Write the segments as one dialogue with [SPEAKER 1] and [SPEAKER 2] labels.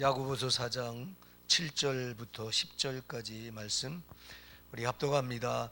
[SPEAKER 1] 야고보서 4장 7절부터 10절까지 말씀 우리 합독합니다.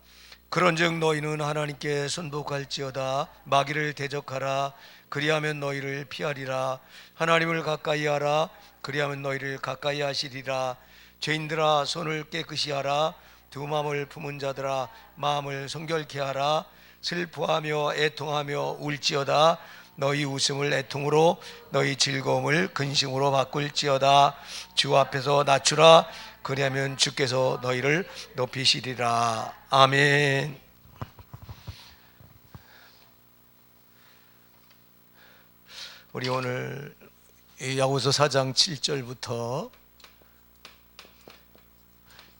[SPEAKER 1] 그런즉 너희는 하나님께 순복할지어다. 마귀를 대적하라. 그리하면 너희를 피하리라. 하나님을 가까이 하라. 그리하면 너희를 가까이 하시리라. 죄인들아, 손을 깨끗이 하라. 두 마음을 품은 자들아, 마음을 성결케 하라. 슬퍼하며 애통하며 울지어다. 너희 웃음을 애통으로, 너희 즐거움을 근심으로 바꿀지어다. 주 앞에서 낮추라. 그리하면 주께서 너희를 높이시리라. 아멘. 우리 오늘 야고보서 4장 7절부터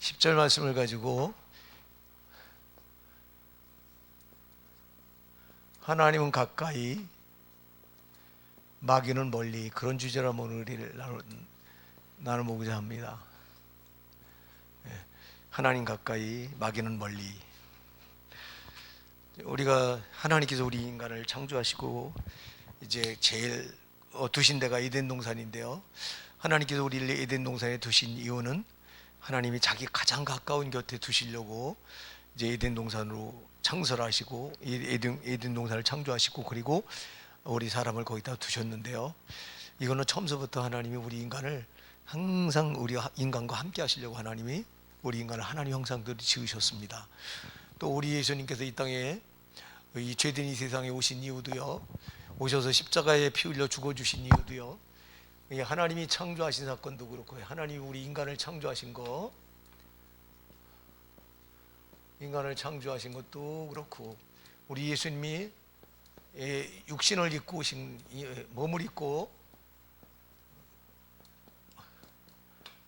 [SPEAKER 1] 10절 말씀을 가지고 하나님은 가까이, 마귀는 멀리, 그런 주제로 오늘 나눠보고자 합니다. 하나님 가까이, 마귀는 멀리. 우리가 하나님께서 우리 인간을 창조하시고 이제 제일 두신 데가 에덴 동산인데요. 하나님께서 우리를 에덴 동산에 두신 이유는 하나님이 자기 가장 가까운 곁에 두시려고 이제 에덴 동산으로 창설하시고 에덴 동산을 창조하시고 그리고 우리 사람을 거기다 두셨는데요. 이거는 처음서부터 하나님이 우리 인간을 항상 우리 인간과 함께 하시려고 하나님이 우리 인간을 하나님 형상대로 지으셨습니다. 또 우리 예수님께서 이 땅에 이 죄된 이 세상에 오신 이유도요, 오셔서 십자가에 피 흘려 죽어주신 이유도요, 하나님이 창조하신 사건도 그렇고 하나님이 우리 인간을 창조하신 거, 인간을 창조하신 것도 그렇고 우리 예수님이 육신을 입고 오신 몸을 입고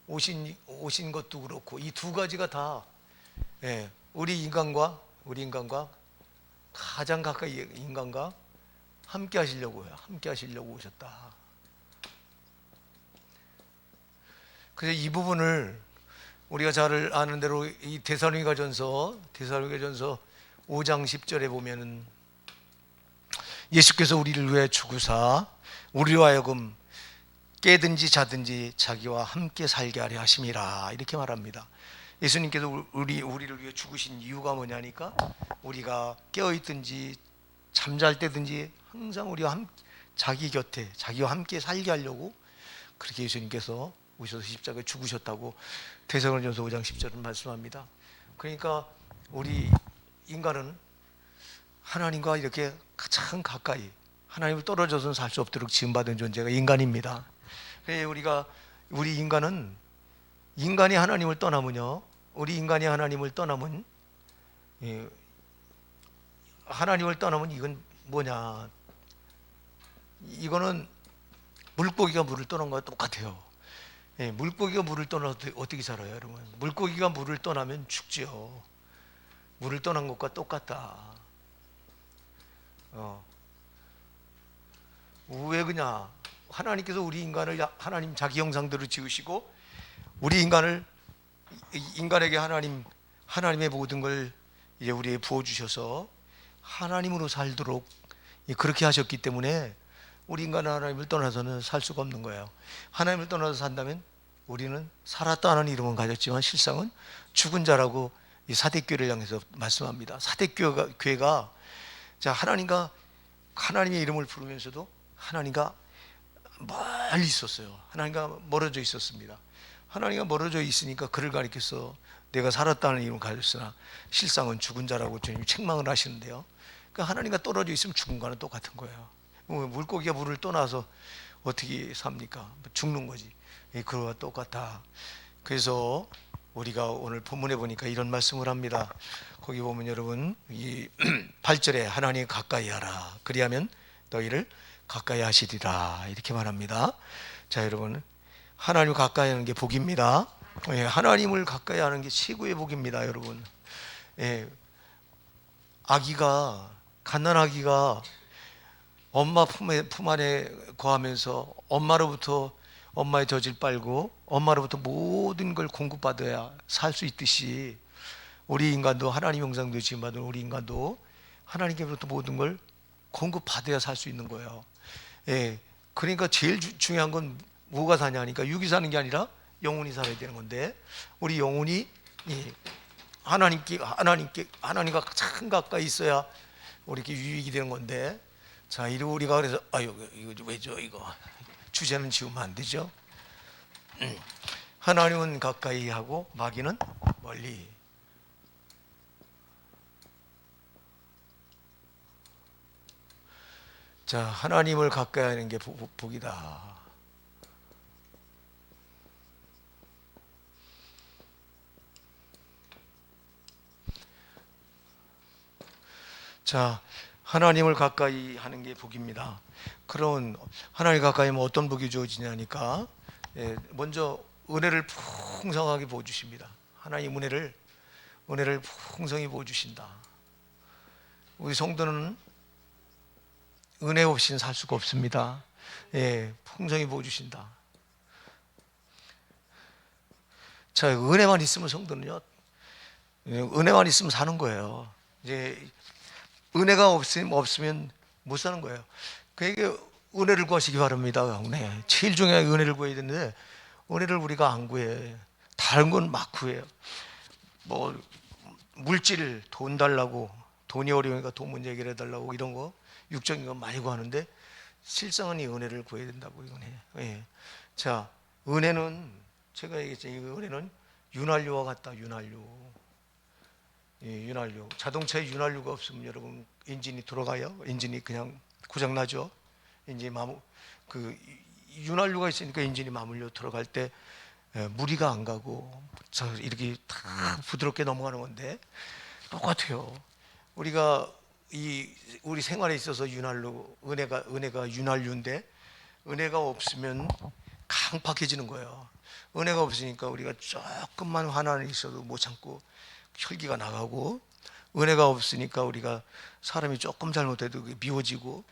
[SPEAKER 1] 오신 것도 그렇고 이 두 가지가 다 우리 인간과 가장 가까이 인간과 함께 하시려고요. 함께 하시려고 오셨다. 그래서 이 부분을 우리가 잘 아는 대로 이 데살로니가전서 5장 10절에 보면은 예수께서 우리를 위해 죽으사 우리로 하여금 깨든지 자든지 자기와 함께 살게 하려 하심이라, 이렇게 말합니다. 예수님께서 우리를 위해 죽으신 이유가 뭐냐니까, 우리가 깨어있든지 잠잘 때든지 항상 우리와 자기 곁에 자기와 함께 살게 하려고 그렇게 예수님께서 오셔서 십자가에 죽으셨다고 데살로니가전서 5장 10절은 말씀합니다. 그러니까 우리 인간은 하나님과 이렇게 가장 가까이, 하나님을 떨어져서는 살 수 없도록 지음받은 존재가 인간입니다. 우리 인간이 하나님을 떠나면요, 우리 인간이 하나님을 떠나면 이건 뭐냐, 이거는 물고기가 물을 떠난 거와 똑같아요. 물고기가 물을 떠나서 어떻게 살아요, 여러분? 물고기가 물을 떠나면 죽죠. 물을 떠난 것과 똑같다. 왜 그냐? 하나님께서 우리 인간을 하나님 자기 형상대로 지으시고 우리 인간에게 하나님의 모든 걸 이제 우리에게 부어 주셔서 하나님으로 살도록 그렇게 하셨기 때문에 우리 인간은 하나님을 떠나서는 살 수가 없는 거예요. 하나님을 떠나서 산다면 우리는 살았다는 이름은 가졌지만 실상은 죽은 자라고 이 사대교회를 향해서 말씀합니다. 사대교회가 하나님의 이름을 부르면서도 하나님과 멀리 있었어요. 하나님과 멀어져 있었습니다. 하나님과 멀어져 있으니까 그를 가리켜서 내가 살았다는 이름을 가졌으나 실상은 죽은 자라고 주님이 책망을 하시는데요. 그러니까 하나님과 떨어져 있으면 죽은 거는 똑같은 거예요. 물고기가 물을 떠나서 어떻게 삽니까? 죽는 거지. 그거와 똑같다. 그래서 우리가 오늘 본문에 보니까 이런 말씀을 합니다. 거기 보면 여러분 이 8절에 하나님 가까이 하라. 그리하면 너희를 가까이 하시리라, 이렇게 말합니다. 자, 여러분, 하나님 가까이 하는 게 복입니다. 하나님을 가까이 하는 게 최고의 복입니다, 여러분. 갓난 아기가 엄마 품 안에 거하면서 엄마의 젖을 빨고 엄마로부터 모든 걸 공급받아야 살 수 있듯이 우리 인간도 하나님 형상도 지음받은 우리 인간도 하나님께로부터 모든 걸 공급받아야 살 수 있는 거예요. 그러니까 제일 중요한 건 뭐가 사냐 하니까 육이 사는 게 아니라 영혼이 살아야 되는 건데, 우리 영혼이 하나님과 가장 가까이 있어야 우리 이렇게 유익이 되는 건데, 자, 이리 우리가 그래서 아유 이거 왜죠, 이거 주제는 지우면 안 되죠. 하나님은 가까이 하고 마귀는 멀리. 자, 하나님을 가까이 하는 게 복이다. 자, 하나님을 가까이 하는 게 복입니다. 그런 하나님 가까이 하면 어떤 복이 주어지냐니까, 먼저 은혜를 풍성하게 부어 주십니다. 하나님 은혜를 풍성히 부어 주신다. 우리 성도는 은혜 없이는 살 수가 없습니다. 풍성히 부어 주신다. 자, 은혜만 있으면 성도는요, 은혜만 있으면 사는 거예요. 이제 은혜가 없으면 못 사는 거예요. 그러니까 은혜를 구하시기 바랍니다. 은혜. 제일 중요한 은혜를 구해야 되는데, 은혜를 우리가 안 구해. 다른 건 막 구해요. 뭐 물질, 돈 달라고, 돈이 어려우니까 돈 문제 해결해 달라고, 이런 거 육적인 거 많이 구하는데, 실상은 이 은혜를 구해야 된다고. 은혜. 자, 은혜는 제가 얘기했죠. 이 은혜는 윤활유와 같다. 윤활유. 자동차에 윤활유가 없으면 여러분 엔진이 돌아가요? 엔진이 그냥 고장 나죠. 그 윤활유가 있으니까 엔진이 맞물려 들어갈 때 무리가 안 가고 이렇게 다 부드럽게 넘어가는 건데, 똑같아요. 우리가 우리 생활에 있어서 은혜가 윤활유인데, 은혜가 없으면 강팍해지는 거예요. 은혜가 없으니까 우리가 조금만 화난이 있어도 못 참고 혈기가 나가고, 은혜가 없으니까 우리가 사람이 조금 잘못해도 미워지고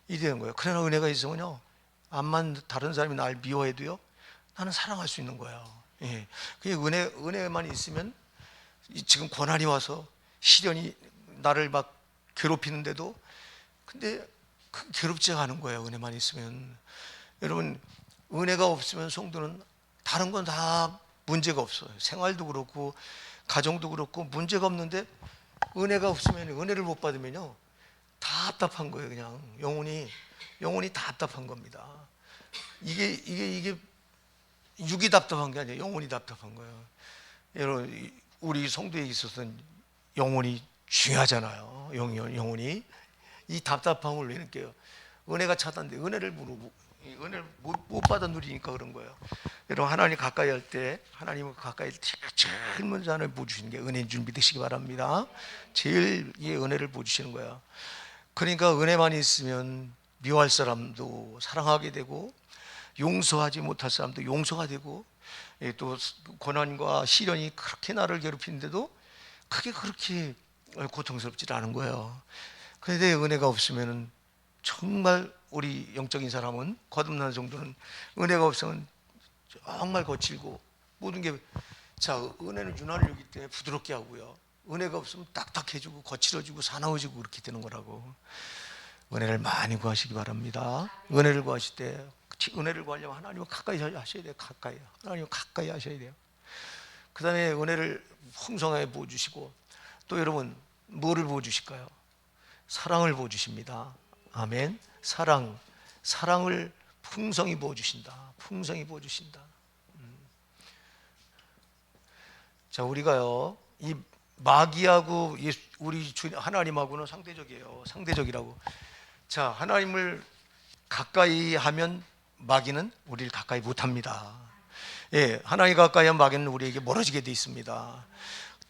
[SPEAKER 1] 이러는 거예요. 그러나 은혜가 있으면요, 암만 다른 사람이 날 미워해도요, 나는 사랑할 수 있는 거예요. 그 은혜만 있으면, 지금 고난이 와서 시련이 나를 막 괴롭히는데도, 근데 괴롭지 않은 거예요. 은혜만 있으면. 여러분, 은혜가 없으면 성도는 다른 건 다 문제가 없어요. 생활도 그렇고 가정도 그렇고 문제가 없는데, 은혜가 없으면, 은혜를 못 받으면요, 답답한 거예요. 그냥 영혼이 답답한 겁니다. 이게 육이 답답한 게 아니에요. 영혼이 답답한 거예요. 여러분, 우리 성도에 있어서는 영혼이 중요하잖아요. 영혼이 이 답답함을 왜 느껴요? 은혜가 차단돼. 은혜를 못 받아 누리니까 그런 거예요. 여러분, 하나님 가까이 할 때, 하나님을 가까이 제일 먼저 하나님 보여주시는 게 은혜 준비되시기 바랍니다. 제일 이 은혜를 보여주시는 거야. 그러니까 은혜만 있으면 미워할 사람도 사랑하게 되고, 용서하지 못할 사람도 용서가 되고, 또 고난과 시련이 그렇게 나를 괴롭히는데도 그게 그렇게 고통스럽지 않은 거예요. 그런데 은혜가 없으면 정말 우리 영적인 사람은, 거듭난 정도는 은혜가 없으면 정말 거칠고 모든 게, 자, 은혜는 윤활유이기 때문에 부드럽게 하고요, 은혜가 없으면 딱딱해지고 거칠어지고 사나워지고 그렇게 되는 거라고. 은혜를 많이 구하시기 바랍니다. 은혜를 구하실 때, 은혜를 구하려면 하나님을 가까이 하셔야 돼요. 하나님을 가까이 하셔야 돼요. 그 다음에 은혜를 풍성하게 부어주시고, 또 여러분 뭐를 부어주실까요? 사랑을 부어주십니다. 아멘. 사랑을 풍성히 부어주신다. 풍성히 부어주신다. 자, 우리가요, 이 마귀하고 우리 주님 하나님하고는 상대적이에요. 상대적이라고. 자, 하나님을 가까이 하면 마귀는 우리를 가까이 못합니다. 하나님 가까이 하면 마귀는 우리에게 멀어지게 돼 있습니다.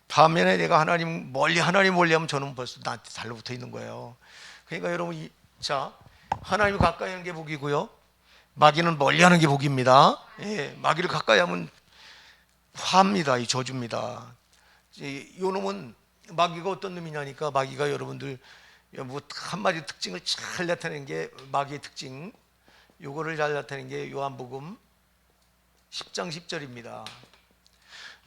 [SPEAKER 1] 반면에 내가 하나님 멀리 하면 저는 벌써 나한테 달라붙어 있는 거예요. 그러니까 여러분, 자, 하나님을 가까이 하는 게 복이고요, 마귀는 멀리 하는 게 복입니다. 마귀를 가까이 하면 화합니다. 이 저주입니다. 요 놈은, 마귀가 어떤 놈이냐니까, 마귀가 여러분들 뭐 한마디 특징을 잘 나타내는 게, 마귀의 특징, 요거를 잘 나타내는 게 요한복음 10장 10절입니다.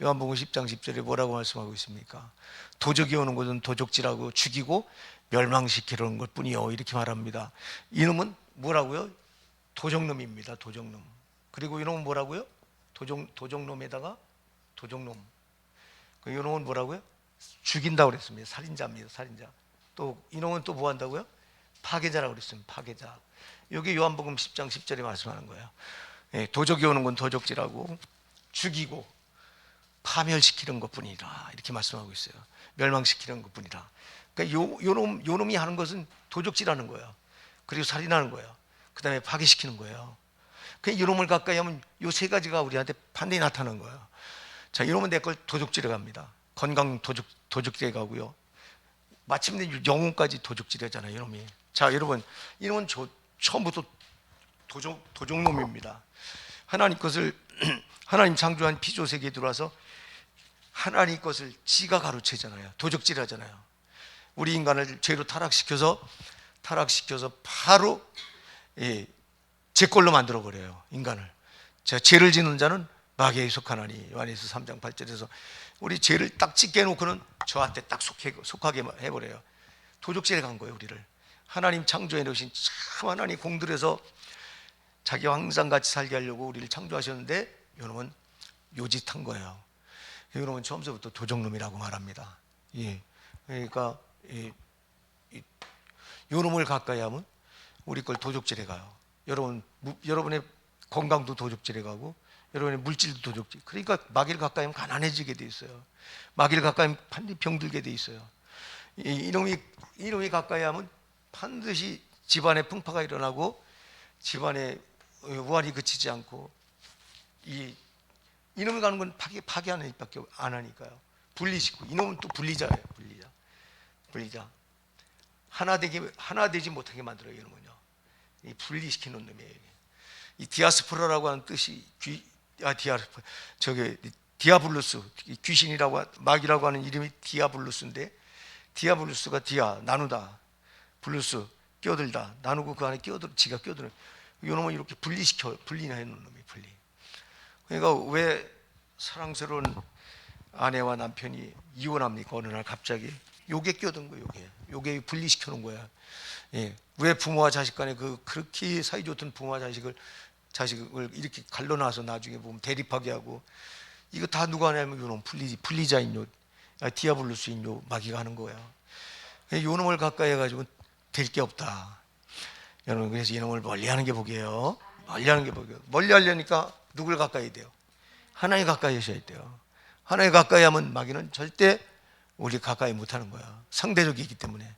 [SPEAKER 1] 요한복음 10장 10절에 뭐라고 말씀하고 있습니까? 도적이 오는 것은 도적질하고 죽이고 멸망시키려는 것뿐이요, 이렇게 말합니다. 이놈은 뭐라고요? 도적놈입니다. 도적놈. 그리고 이놈은 뭐라고요? 도적놈에다가 도적놈. 그 이놈은 뭐라고요? 죽인다고 그랬습니다. 살인자입니다. 살인자. 또 이놈은 또 뭐 한다고요? 파괴자라고 그랬습니다. 파괴자. 여기 요한복음 10장 10절에 말씀하는 거예요. 예, 도적이 오는 건 도적질하고 죽이고 파멸시키는 것뿐이라 이렇게 말씀하고 있어요. 멸망시키는 것뿐이라. 그러니까 요 놈이 하는 것은 도적질하는 거예요. 그리고 살인하는 거예요. 그 다음에 파괴시키는 거예요. 그러니까 이놈을 가까이 하면 요 세 가지가 우리한테 반드시 나타나는 거예요. 자, 이놈은 내 걸 도적질해 갑니다. 건강 도적질해 가고요. 마침내 영혼까지 도적질하잖아요, 이놈이. 자, 여러분, 이놈은 처음부터 도적놈입니다. 하나님 것을 하나님 창조한 피조 세계에 들어와서 하나님 것을 지가 가로채잖아요. 도적질하잖아요. 우리 인간을 죄로 타락시켜서 바로 제 걸로 만들어 버려요. 인간을. 자, 죄를 짓는 자는 마귀에 속하나니 요한에서 3장 8절에서 우리 죄를 딱 짓게 해놓고는 저한테 딱 속하게 해버려요. 도적질에 간 거예요, 우리를. 하나님 창조해 놓으신 참 하나님 공들여서 자기와 항상 같이 살게 하려고 우리를 창조하셨는데 요놈은 요짓한 거예요. 요놈은 처음부터 도적놈이라고 말합니다. 예. 그러니까 요놈을 가까이 하면 우리 걸 도적질해 가요. 여러분의 건강도 도적질해 가고 여러분의 물질도 도적질. 그러니까 마귀를 가까이 하면 가난해지게 돼 있어요. 마귀를 가까이 하면 반드시 병들게 돼 있어요. 이놈이 가까이 하면 반드시 집안에 풍파가 일어나고 집안에 우환이 그치지 않고 이놈이 가는 건 파괴하는 일밖에 안 하니까요. 분리시키고 이놈은 또 분리자예요. 분리자. 하나 되지 못하게 만들어요. 이놈은요. 이 분리시키는 놈이에요. 이 디아스포라라고 하는 뜻이 디아블루스, 귀신이라고 마귀라고 하는 이름이 디아블루스인데 디아블루스가 나누다, 블루스 끼어들다, 나누고 그 안에 지가 끼어드는. 이놈은 이렇게 분리해 놓는 놈이 분리. 그러니까 왜 사랑스러운 아내와 남편이 이혼합니까? 어느 날 갑자기 요게 끼어든 거예요. 요게 분리시켜 놓은 거야. 예. 왜 부모와 자식 간에 그렇게 사이좋던 부모와 자식을 이렇게 갈라놔서 나중에 보면 대립하게 하고, 이거 다 누가 하냐면 요놈 분리자인 요 디아블루스인 요 마귀가 하는 거예요. 요 놈을 가까이 해가지고 될 게 없다. 여러분, 그래서 이놈을 멀리하는 게 복이에요. 멀리 하려니까 누굴 가까이 돼요? 하나님 가까이 하셔야 돼요. 하나님 가까이 하면 마귀는 절대 우리 가까이 못하는 거야. 상대적이기 때문에.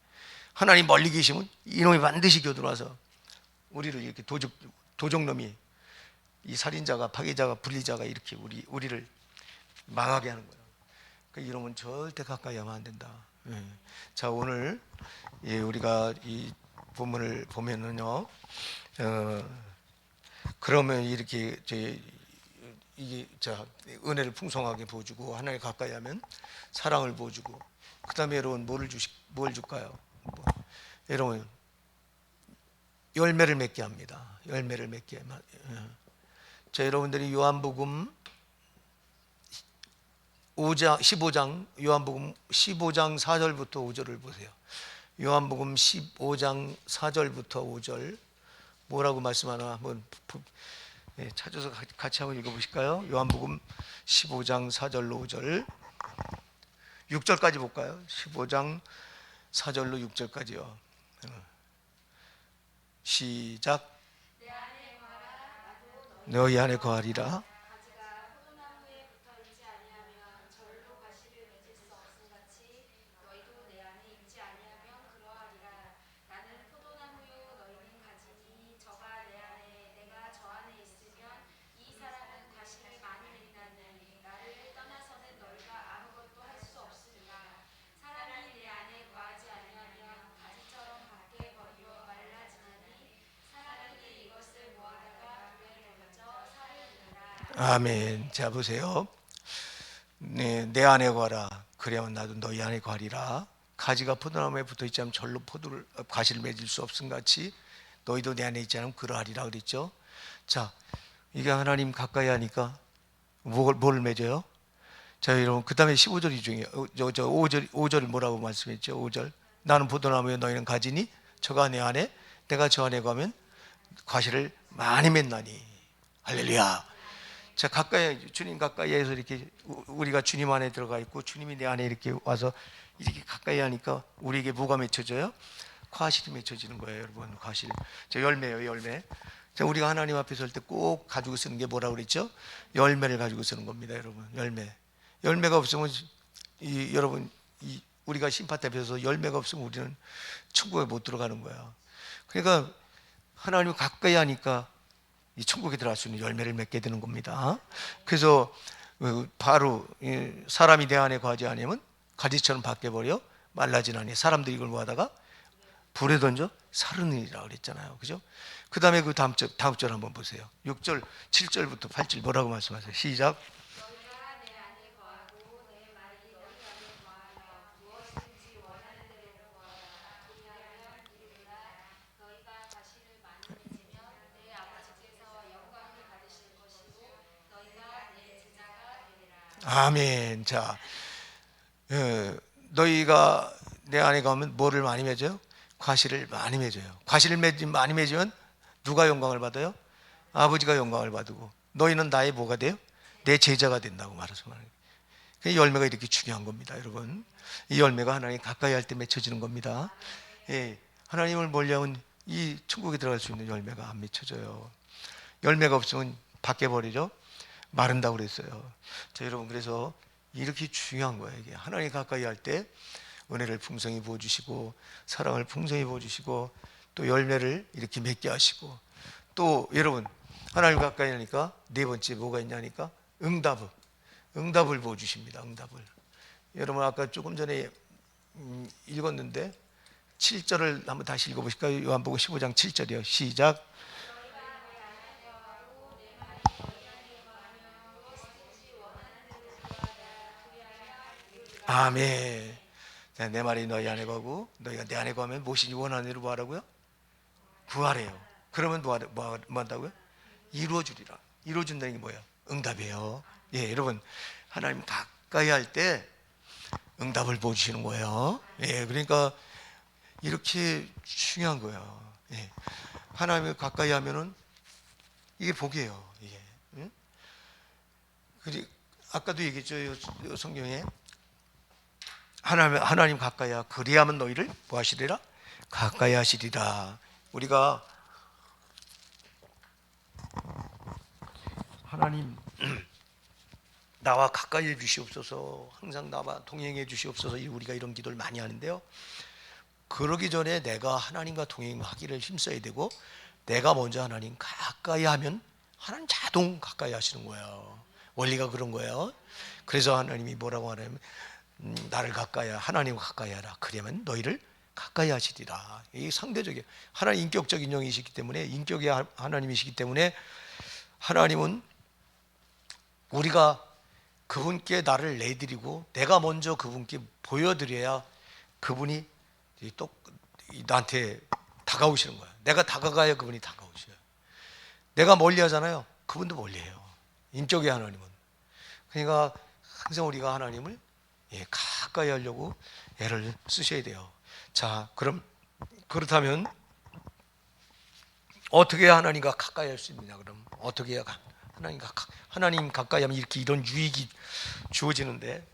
[SPEAKER 1] 하나님 멀리 계시면 이놈이 반드시 겨들어와서 우리를 이렇게 도적놈이, 이 살인자가, 파괴자가, 분리자가 이렇게 우리를 망하게 하는 거예요. 그러니까 이놈은 절대 가까이 하면 안 된다. 예. 자, 오늘 우리가 이 본문을 보면은요, 그러면 이렇게 은혜를 풍성하게 부어주고 하나님 가까이 하면 사랑을 부어주고, 그 다음에 여러분 뭘 줄까요? 여러분 열매를 맺게 합니다. 열매를 맺게. 자, 여러분들이 요한복음 15장 요한복음 15장 4절부터 5절을 보세요. 요한복음 15장 4절부터 5절 뭐라고 말씀하나 한번 찾아서 같이 한번 읽어보실까요? 요한복음 15장 4절로 5절, 6절까지 볼까요? 15장 4절로 6절까지요. 시작. 너희 안에 거하리라. 아멘. 자, 보세요. 내 안에 거하라. 그래야만 나도 너희 안에 거하리라. 가지가 포도나무에 붙어있지 않으면 절로 과실을 맺을 수 없음 같이 너희도 내 안에 있지 않으면 그러하리라 그랬죠. 자, 이게 하나님 가까이 하니까 뭘 맺어요? 자, 여러분, 그 다음에 15절이 중요해요. 5절 뭐라고 말씀했죠? 5절. 나는 포도나무에 너희는 가지니 저가 내 안에 내가 저 안에 가면 과실을 많이 맺나니. 할렐루야. 자, 가까이, 주님 가까이에서 이렇게 우리가 주님 안에 들어가 있고 주님이 내 안에 이렇게 와서 이렇게 가까이 하니까 우리에게 뭐가 맺혀져요? 과실이 맺혀지는 거예요, 여러분. 과실. 저 열매예요, 열매. 자, 우리가 하나님 앞에 설 때 꼭 가지고 쓰는 게 뭐라고 그랬죠? 열매를 가지고 쓰는 겁니다, 여러분. 열매. 열매가 없으면 여러분 우리가 심판 앞에서 열매가 없으면 우리는 천국에 못 들어가는 거야. 그러니까 하나님을 가까이 하니까 이 천국에 들어갈 수 있는 열매를 맺게 되는 겁니다. 그래서 바로 사람이 내 안에 거하지 않으면 가지처럼 바뀌어버려 말라지나니 사람들이 이걸 뭐하다가 불에 던져 사르느니라 그랬잖아요. 그죠? 그 다음에 그 다음 절 한번 보세요. 6절, 7절부터 8절 뭐라고 말씀하세요? 시작. 아멘. 자, 너희가 내 안에 가면 뭐를 많이 맺어요? 과실을 많이 맺어요. 과실을 많이 맺으면 누가 영광을 받아요? 아버지가 영광을 받고 너희는 나의 뭐가 돼요? 내 제자가 된다고 말해서 말해요. 그 열매가 이렇게 중요한 겁니다, 여러분. 이 열매가 하나님 가까이 할 때 맺혀지는 겁니다. 예, 하나님을 멀리하면 이 천국에 들어갈 수 있는 열매가 안 맺혀져요. 열매가 없으면 밖에 버리죠. 마른다고 그랬어요. 자, 여러분, 그래서 이렇게 중요한 거예요. 이게 하나님 가까이 할 때 은혜를 풍성히 부어주시고 사랑을 풍성히 부어주시고 또 열매를 이렇게 맺게 하시고 또 여러분 하나님 가까이 하니까 네 번째 뭐가 있냐니까 응답을 부어주십니다. 응답을. 여러분 아까 조금 전에 읽었는데 7절을 한번 다시 읽어보실까요? 요한복음 15장 7절이요. 시작. 아멘. 자, 내 말이 너희 안에 거고 너희가 내 안에 거하면 무엇이니 원하는 대로 뭐 하라고요? 구하래요. 그러면 뭐 한다고요? 이루어주리라. 이루어준다는 게 뭐예요? 응답이에요. 예, 여러분 하나님 가까이 할 때 응답을 보여주시는 거예요. 예, 그러니까 이렇게 중요한 거예요. 예, 하나님을 가까이 하면은 이게 복이에요. 이게. 응? 그리고 아까도 얘기했죠. 요 성경에 하나님 가까이 하 그리하면 너희를 뭐 하시리라? 가까이 하시리라. 우리가 하나님 나와 가까이 해 주시옵소서, 항상 나와 동행해 주시옵소서, 우리가 이런 기도를 많이 하는데요. 그러기 전에 내가 하나님과 동행하기를 힘써야 되고 내가 먼저 하나님 가까이 하면 하나님 자동 가까이 하시는 거예요. 원리가 그런 거예요. 그래서 하나님이 뭐라고 하냐면 나를 가까이 하나님과 가까이 하라. 그러면 너희를 가까이 하시리라. 이 상대적이에요. 하나님 인격적인 영이시기 때문에 인격의 하나님이시기 때문에 하나님은 우리가 그분께 나를 내드리고 내가 먼저 그분께 보여드려야 그분이 또 나한테 다가오시는 거야. 내가 다가가야 그분이 다가오셔요. 내가 멀리 하잖아요. 그분도 멀리 해요. 인격의 하나님은. 그러니까 항상 우리가 하나님을 가까이 하려고 애를 쓰셔야 돼요. 자, 그럼 그렇다면 어떻게 하나님과 가까이 할 수 있느냐? 그럼 어떻게 해야 하나님 가까이 하면 이렇게 이런 유익이 주어지는데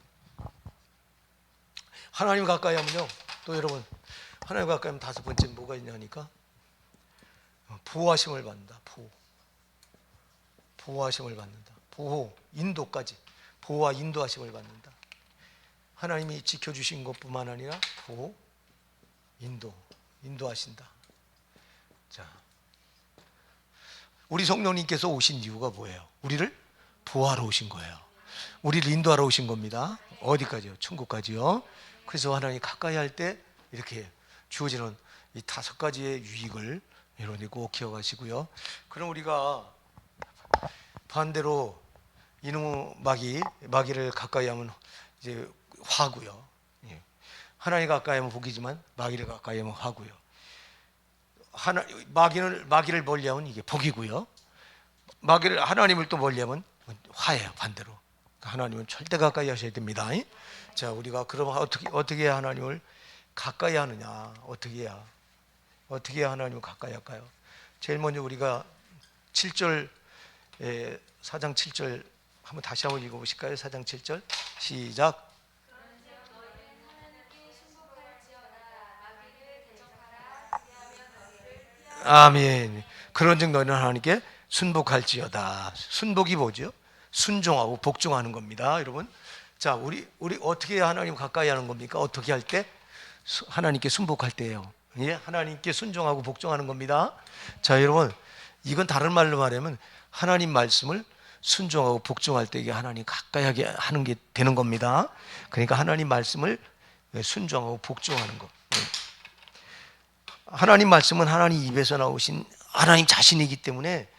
[SPEAKER 1] 하나님 가까이 하면요. 또 여러분 하나님 가까이 하면 다섯 번째 뭐가 있냐니까 보호하심을 받는다. 보호하심을 받는다. 인도까지 보호와 인도하심을 받는다. 하나님이 지켜주신 것뿐만 아니라 인도하신다. 자, 우리 성령님께서 오신 이유가 뭐예요? 우리를 보호하러 오신 거예요. 우리를 인도하러 오신 겁니다. 어디까지요? 천국까지요. 그래서 하나님 가까이 할 때 이렇게 주어지는 이 다섯 가지의 유익을 여러분이 꼭 기억하시고요. 그럼 우리가 반대로 이놈 마귀를 가까이 하면 이제 화고요. 하나님 가까이 하면 복이지만 마귀를 가까이 하면 화고요. 마귀를 멀리하면 이게 복이고요. 하나님을 또 멀리하면 화예요. 반대로 하나님은 절대 가까이 하셔야 됩니다. 자, 우리가 그럼 어떻게 하나님을 가까이 하느냐? 어떻게 해야 하나님을 가까이 할까요? 제일 먼저 우리가 7절 4장 7절 한번 다시 한번 읽어보실까요? 4장 7절 시작. 아멘. 그런즉 너희는 하나님께 순복할지어다. 순복이 뭐죠? 순종하고 복종하는 겁니다, 여러분. 자, 우리 어떻게 하나님 가까이 하는 겁니까? 어떻게 할 때? 하나님께 순복할 때예요. 예, 하나님께 순종하고 복종하는 겁니다. 자, 여러분, 이건 다른 말로 말하면 하나님 말씀을 순종하고 복종할 때 이게 하나님 가까이 하게 하는 게 되는 겁니다. 그러니까 하나님 말씀을 순종하고 복종하는 거. 하나님 말씀은 하나님 입에서 나오신 하나님 자신이기 때문에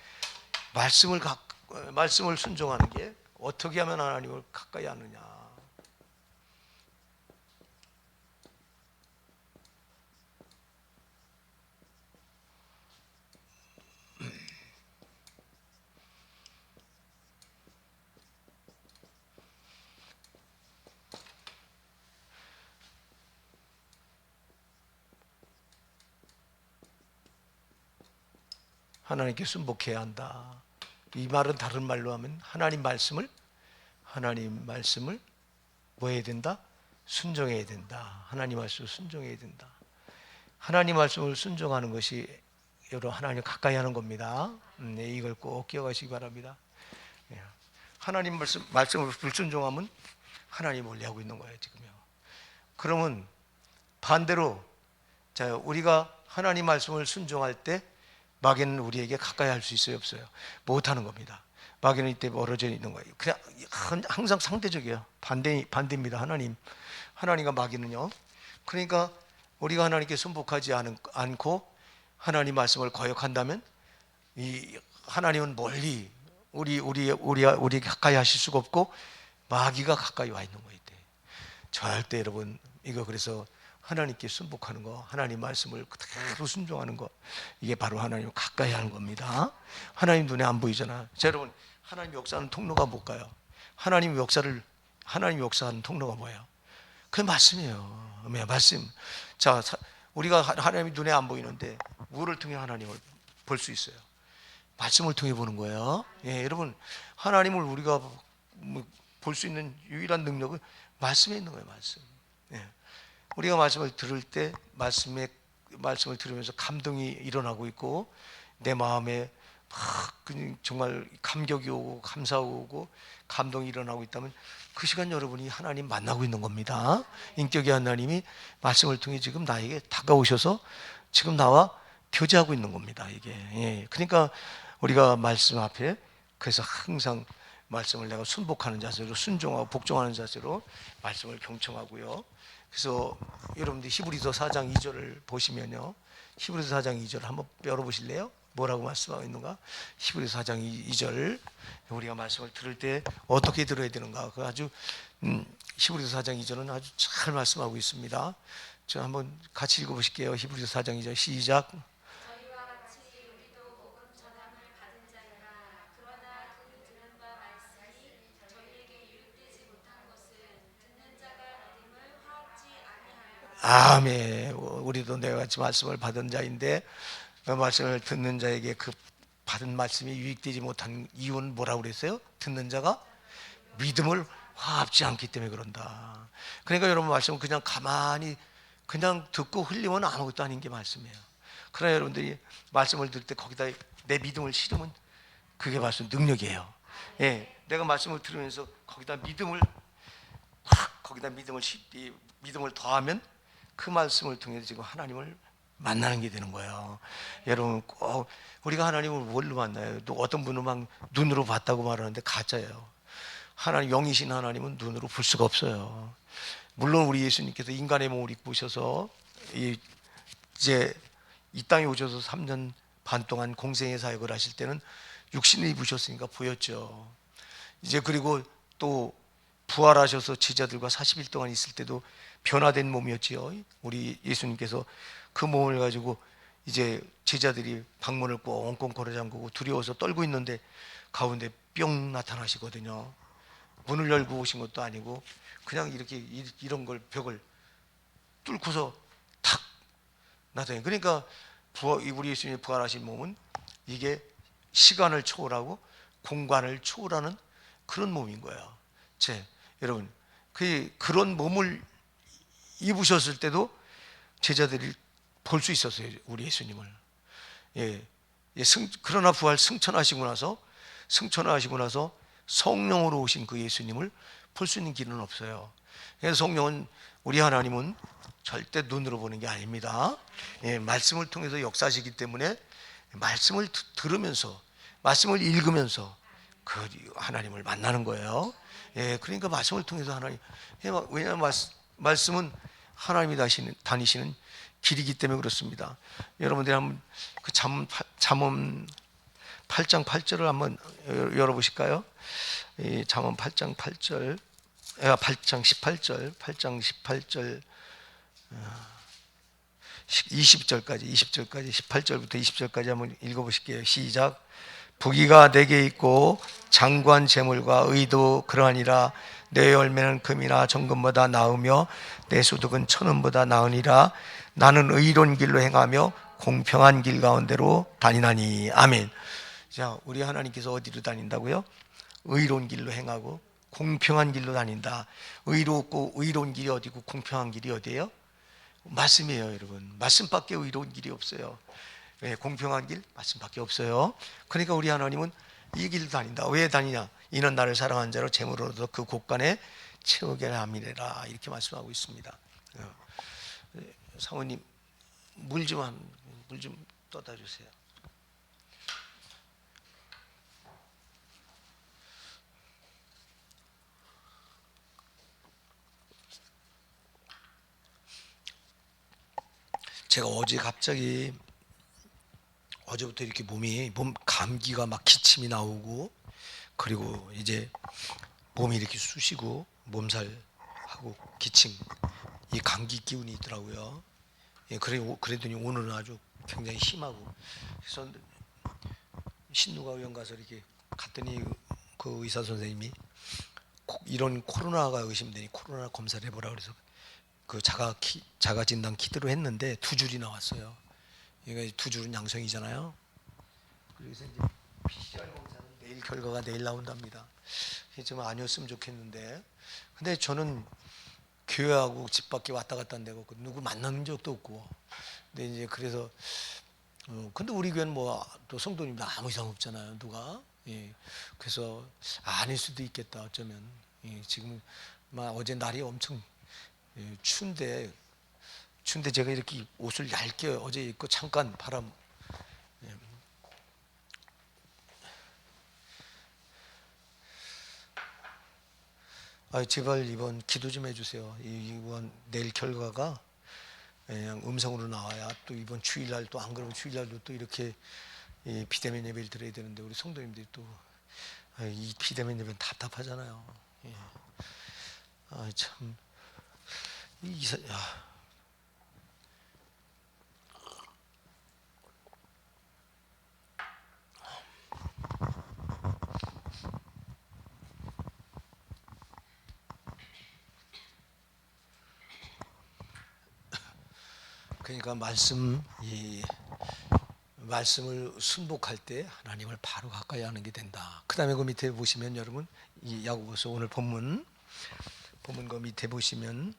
[SPEAKER 1] 말씀을 순종하는 게 어떻게 하면 하나님을 가까이 하느냐. 하나님께 순복해야 한다. 이 말은 다른 말로 하면 하나님 말씀을 뭐 해야 된다? 순종해야 된다. 하나님 말씀을 순종해야 된다. 하나님 말씀을 순종하는 것이 여러분 하나님 가까이 하는 겁니다. 네, 이걸 꼭 기억하시기 바랍니다. 하나님 말씀을 불순종하면 하나님 멀리하고 있는 거예요, 지금요. 그러면 반대로 자, 우리가 하나님 말씀을 순종할 때 마귀는 우리에게 가까이 할 수 있어요, 없어요? 못하는 겁니다. 마귀는 이때 멀어져 있는 거예요. 그냥 항상 상대적이에요. 반대입니다. 하나님과 마귀는요. 그러니까 우리가 하나님께 순복하지 않고 하나님 말씀을 거역한다면 이 하나님은 멀리 우리 가까이 하실 수가 없고 마귀가 가까이 와 있는 거예요. 이때. 절대 여러분 이거 그래서 하나님께 순복하는 거, 하나님 말씀을 그대로 순종하는 거, 이게 바로 하나님 가까이 하는 겁니다. 하나님 눈에 안 보이잖아. 자, 여러분, 하나님 역사하는 통로가 뭘까요? 하나님 역사하는 통로가 뭐예요? 그 말씀이에요. 말씀. 자, 우리가 하나님이 눈에 안 보이는데 무엇을 통해 하나님을 볼 수 있어요? 말씀을 통해 보는 거예요. 예, 여러분, 하나님을 우리가 볼 수 있는 유일한 능력은 말씀에 있는 거예요. 말씀. 예. 우리가 말씀을 들을 때 말씀을 들으면서 감동이 일어나고 있고 내 마음에 막 정말 감격이 오고 감사가 오고 감동이 일어나고 있다면 그 시간 여러분이 하나님 만나고 있는 겁니다. 인격의 하나님이 말씀을 통해 지금 나에게 다가오셔서 지금 나와 교제하고 있는 겁니다. 이게. 예. 그러니까 우리가 말씀 앞에 그래서 항상 말씀을 내가 순복하는 자세로 순종하고 복종하는 자세로 말씀을 경청하고요. 그래서 여러분들 히브리서 4장 2절을 보시면요. 히브리서 4장 2절 한번 열어보실래요? 뭐라고 말씀하고 있는가? 히브리서 4장 2절 우리가 말씀을 들을 때 어떻게 들어야 되는가? 그 아주 히브리서 4장 2절은 아주 잘 말씀하고 있습니다. 저 한번 같이 읽어보실게요. 히브리서 4장 2절 시작. 아멘. 우리도 내가 같이 말씀을 받은 자인데 그 말씀을 듣는 자에게 그 받은 말씀이 유익되지 못한 이유는 뭐라고 그랬어요? 듣는 자가 믿음을 화합지 않기 때문에 그런다. 그러니까 여러분 말씀은 그냥 가만히 그냥 듣고 흘리면 아무것도 아닌 게 말씀이에요. 그러나 여러분들이 말씀을 들을 때 거기다 내 믿음을 실으면 그게 말씀 능력이에요. 예, 내가 말씀을 들으면서 거기다 믿음을 더하면 그 말씀을 통해서 지금 하나님을 만나는 게 되는 거예요. 여러분 꼭 우리가 하나님을 뭘로 만나요? 또 어떤 분은 막 눈으로 봤다고 말하는데 가짜예요. 하나님 영이신 하나님은 눈으로 볼 수가 없어요. 물론 우리 예수님께서 인간의 몸을 입고 오셔서 이제 이 땅에 오셔서 3년 반 동안 공생의 사역을 하실 때는 육신을 입으셨으니까 보였죠. 이제 그리고 또 부활하셔서 제자들과 40일 동안 있을 때도 변화된 몸이었지요. 우리 예수님께서 그 몸을 가지고 이제 제자들이 방문을 꽁꽁 걸어 잠그고 두려워서 떨고 있는데 가운데 뿅 나타나시거든요. 문을 열고 오신 것도 아니고 그냥 이렇게 이런 걸 벽을 뚫고서 탁 나타나요. 그러니까 우리 예수님이 부활하신 몸은 이게 시간을 초월하고 공간을 초월하는 그런 몸인 거예요. 여러분, 그런 몸을 입으셨을 때도 제자들이 볼 수 있었어요, 우리 예수님을. 그러나 부활 승천하시고 나서 성령으로 오신 그 예수님을 볼 수 있는 길은 없어요. 그래서 성령은, 우리 하나님은 절대 눈으로 보는 게 아닙니다. 말씀을 통해서 역사하시기 때문에 말씀을 들으면서, 말씀을 읽으면서 그 하나님을 만나는 거예요. 그러니까 말씀을 통해서 하나님, 왜냐하면 말씀은 하나님이 다니시는 길이기 때문에 그렇습니다. 여러분들이 한번 그 잠언 8장 8절을 한번 열어보실까요? 잠언 8장 8절, 8장 18절, 20절까지 18절부터 20절까지 한번 읽어보실게요. 시작. 부귀가 내게 있고 장관 재물과 의도 그러하니라. 내 열매는 금이나 정금보다 나으며 내 소득은 천원보다 나으니라. 나는 의로운 길로 행하며 공평한 길 가운데로 다니나니. 아멘. 자, 우리 하나님께서 어디로 다닌다고요? 의로운 길로 행하고 공평한 길로 다닌다. 의롭고 의로운 길이 어디고 공평한 길이 어디예요? 말씀이에요, 여러분. 말씀밖에 의로운 길이 없어요. 공평한 길, 말씀밖에 없어요. 그러니까 우리 하나님은 이 길로 다닌다. 왜 다니냐? 이는 나를 사랑한 자로 재물로도 그 곳간에 채우게 함이라. 이렇게 말씀하고 있습니다. 사모님, 물 좀 떠다 주세요. 제가 어제부터 이렇게 몸 감기가 막 기침이 나오고, 그리고 이제 몸이 이렇게 쑤시고 몸살하고 기침, 이 감기 기운이 있더라고요. 그랬더니 오늘은 아주 굉장히 심하고, 그래서 신누가 의원 가서 이렇게 갔더니 그 의사 선생님이 이런 코로나가 의심되니 코로나 검사를 해보라 그래서 그 자가 진단 키트로 했는데 2줄이 나왔어요. 그러니까 2줄은 양성이잖아요. 그래서 이제 PCR 검사는 결과가 내일 나온답니다. 좀 아니었으면 좋겠는데, 근데 저는 교회하고 집 밖에 왔다 갔다 안 되고 누구 만난 적도 없고, 근데 이제 그래서 근데 우리 교회는 뭐 또 성도님도 아무 이상 없잖아요, 누가. 그래서 아닐 수도 있겠다, 어쩌면. 지금 막 어제 날이 엄청 추운데 제가 이렇게 옷을 얇게 어제 입고 잠깐 바람. 제발 이번 기도 좀 해주세요. 이번 내일 결과가 그냥 음성으로 나와야 또 이번 주일날, 또 안 그러면 주일날도 또 이렇게 비대면 예배를 드려야 되는데 우리 성도님들이 또 이 비대면 예배는 답답하잖아요. 참 그러니까 말씀을 순복할 때 하나님을 바로 가까이 하는 게 된다. 그 다음에 그 밑에 보시면 여러분, 이 야고보서 오늘 본문 그 밑에 보시면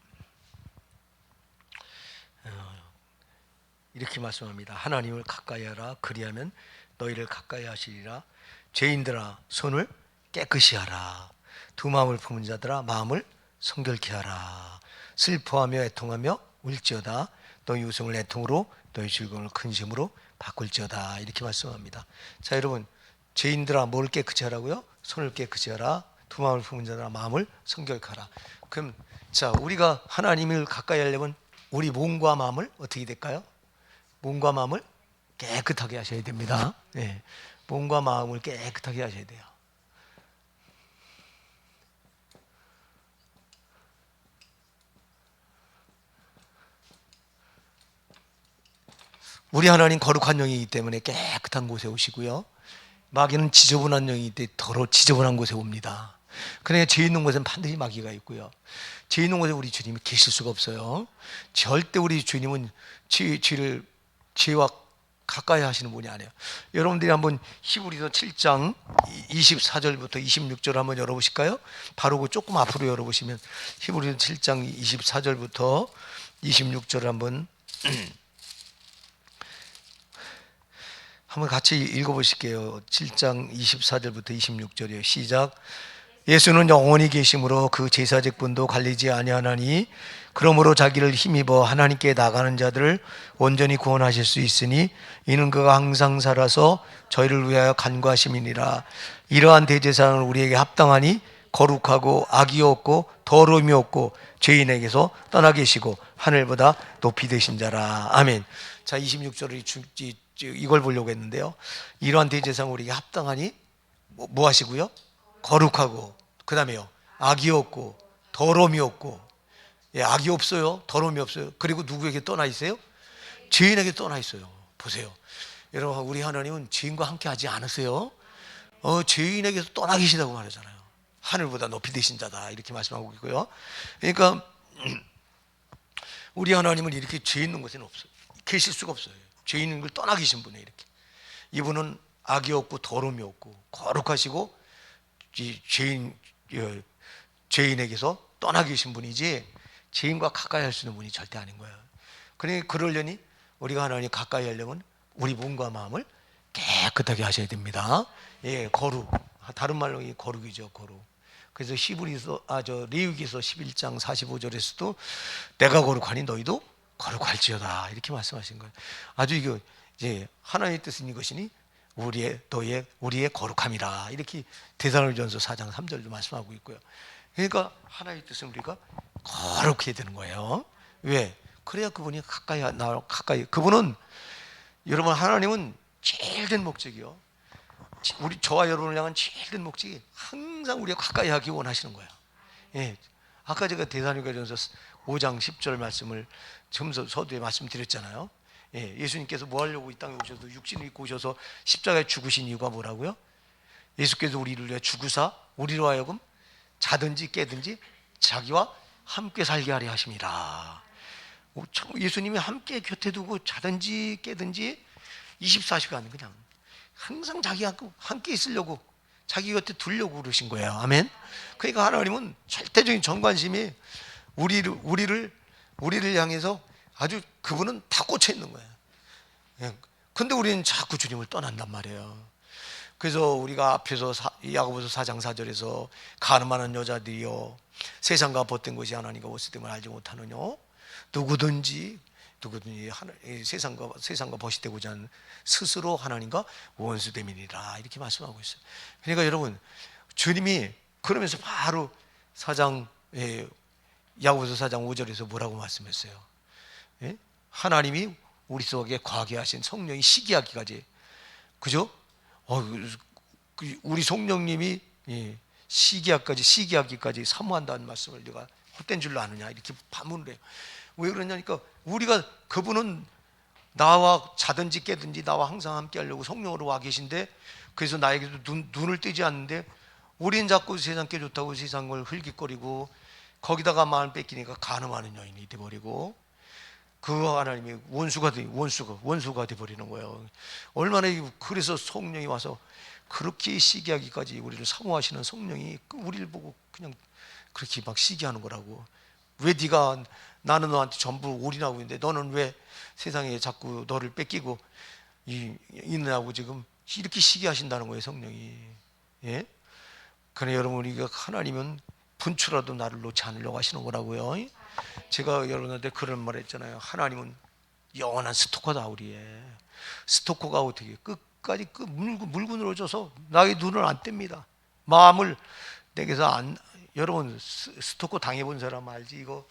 [SPEAKER 1] 이렇게 말씀합니다. 하나님을 가까이 하라. 그리하면 너희를 가까이 하시리라. 죄인들아, 손을 깨끗이 하라. 두 마음을 품은 자들아, 마음을 성결케 하라. 슬퍼하며 애통하며 울지어다. 너희 웃음을 애통으로, 너희 즐거움을 근심으로 바꿀지어다. 이렇게 말씀합니다. 자, 여러분, 죄인들아, 뭘 깨끗이 하라고요? 손을 깨끗이 하라. 두 마음을 품은 자들아, 마음을 성결케 하라. 그럼 자, 우리가 하나님을 가까이 하려면 우리 몸과 마음을 어떻게 될까요? 몸과 마음을 깨끗하게 하셔야 됩니다. 몸과 마음을 깨끗하게 하셔야 돼요. 우리 하나님 거룩한 영이기 때문에 깨끗한 곳에 오시고요. 마귀는 지저분한 영이기 때문에 지저분한 곳에 옵니다. 그러니까 죄 있는 곳에는 반드시 마귀가 있고요. 죄 있는 곳에 우리 주님이 계실 수가 없어요. 절대 우리 주님은 죄와 가까이 하시는 분이 아니에요. 여러분들이 한번 히브리서 7장 24절부터 26절 한번 열어보실까요? 바로 그 조금 앞으로 열어보시면 히브리서 7장 24절부터 26절을 한번 같이 읽어보실게요. 7장 24절부터 26절이에요. 시작. 예수는 영원히 계심으로 그 제사직분도 갈리지 아니하나니 그러므로 자기를 힘입어 하나님께 나가는 자들을 온전히 구원하실 수 있으니 이는 그가 항상 살아서 저희를 위하여 간구하심이니라. 이러한 대제사장을 우리에게 합당하니 거룩하고 악이 없고 더러움이 없고 죄인에게서 떠나 계시고 하늘보다 높이 되신 자라. 아멘. 자, 26절을 이걸 보려고 했는데요. 이러한 대제사장을 우리에게 합당하니 뭐 하시고요? 거룩하고, 그 다음에요, 악이 없고 더러움이 없고. 예, 악이 없어요, 더러움이 없어요. 그리고 누구에게 떠나 있어요? 죄인에게 떠나 있어요. 보세요, 여러분, 우리 하나님은 죄인과 함께 하지 않으세요. 죄인에게서 떠나 계시다고 말하잖아요. 하늘보다 높이 되신 자다, 이렇게 말씀하고 있고요. 그러니까 우리 하나님은 이렇게 죄 있는 곳에는 없어요. 계실 수가 없어요. 죄 있는 걸 떠나 계신 분이에요. 이렇게 이분은 악이 없고 더러움이 없고 거룩하시고 죄인에게서 떠나 계신 분이지 죄인과 가까이 할 수 있는 분이 절대 아닌 거예요. 그러니 그러려니 우리가 하나님 가까이 하려면 우리 몸과 마음을 깨끗하게 하셔야 됩니다. 예, 거룩. 다른 말로 이 거룩이죠, 거룩. 그래서 레위기서 11장 45절에서도 내가 거룩하니 너희도 거룩할지어다, 이렇게 말씀하신 거예요. 아주 이거 이제 하나님의 뜻은 이것이니 우리의 거룩함이라, 이렇게 데살로니가전서 4장 3절도 말씀하고 있고요. 그러니까 하나님의 뜻은 우리가 거룩해야 되는 거예요. 왜? 그래야 그분이 가까이. 그분은, 여러분, 하나님은 제일 된 목적이요, 저와 여러분을 향한 제일 된 목적이 항상 우리가 가까이 하기 원하시는 거예요. 예. 아까 제가 데살로니가전서 5장 10절 말씀을 서두에 말씀드렸잖아요. 예, 예수님께서 뭐 하려고 이 땅에 오셔서 육신을 입고 오셔서 십자가에 죽으신 이유가 뭐라고요? 예수께서 우리를 위해 죽으사 우리로 하여금 자든지 깨든지 자기와 함께 살게 하려 하심이라. 예수님이 함께 곁에 두고 자든지 깨든지 24시간 그냥 항상 자기와 함께 있으려고, 자기 곁에 두려고 그러신 거예요. 아멘. 그러니까 하나님은 절대적인 정관심이 우리를 향해서 아주, 그분은 다 꽂혀 있는 거예요. 근데 우리는 자꾸 주님을 떠난단 말이에요. 그래서 우리가 앞에서 야고보서 4장 4절에서 가늠하는 여자들이여 세상과 벗된 것이 하나님과 벗됨을 알지 못하느냐. 누구든지 세상과 벗이 되고자 하는 스스로 하나님과 원수됨이니라, 이렇게 말씀하고 있어요. 그러니까 여러분, 주님이 그러면서 바로 야고보서 4장 5절에서 뭐라고 말씀했어요? 예? 하나님이 우리 속에 거하게 하신 성령이 시기하기까지, 그죠? 우리 성령님이 시기하기까지 사모한다는 말씀을 내가 헛된 줄로 아느냐, 이렇게 반문을 해요. 왜 그러냐니까, 그분은 나와 자든지 깨든지 나와 항상 함께 하려고 성령으로 와 계신데, 그래서 나에게도 눈을 뜨지 않는데 우리는 자꾸 세상 게 좋다고 세상을 흘깃거리고 거기다가 마음 뺏기니까 간음하는 여인이 돼버리고, 그 하나님이 원수가 돼버리는 거예요. 얼마나. 그래서 성령이 와서 그렇게 시기하기까지 우리를 사모하시는 성령이 우리를 보고 그냥 그렇게 막 시기하는 거라고. 왜 나는 너한테 전부 올인하고 있는데 너는 왜 세상에 자꾸 너를 뺏기고 있느냐고 지금 이렇게 시기하신다는 거예요, 성령이. 예? 그러나 여러분, 우리가 하나님은 분초라도 나를 놓지 않으려고 하시는 거라고요. 제가 여러분한테 그런 말 했잖아요. 하나님은 영원한 스토커다. 우리의 스토커가 어떻게 끝까지 물고 늘어져서 나의 눈을 안 뗍니다. 마음을 내게서 여러분, 스토커 당해본 사람 알지? 이거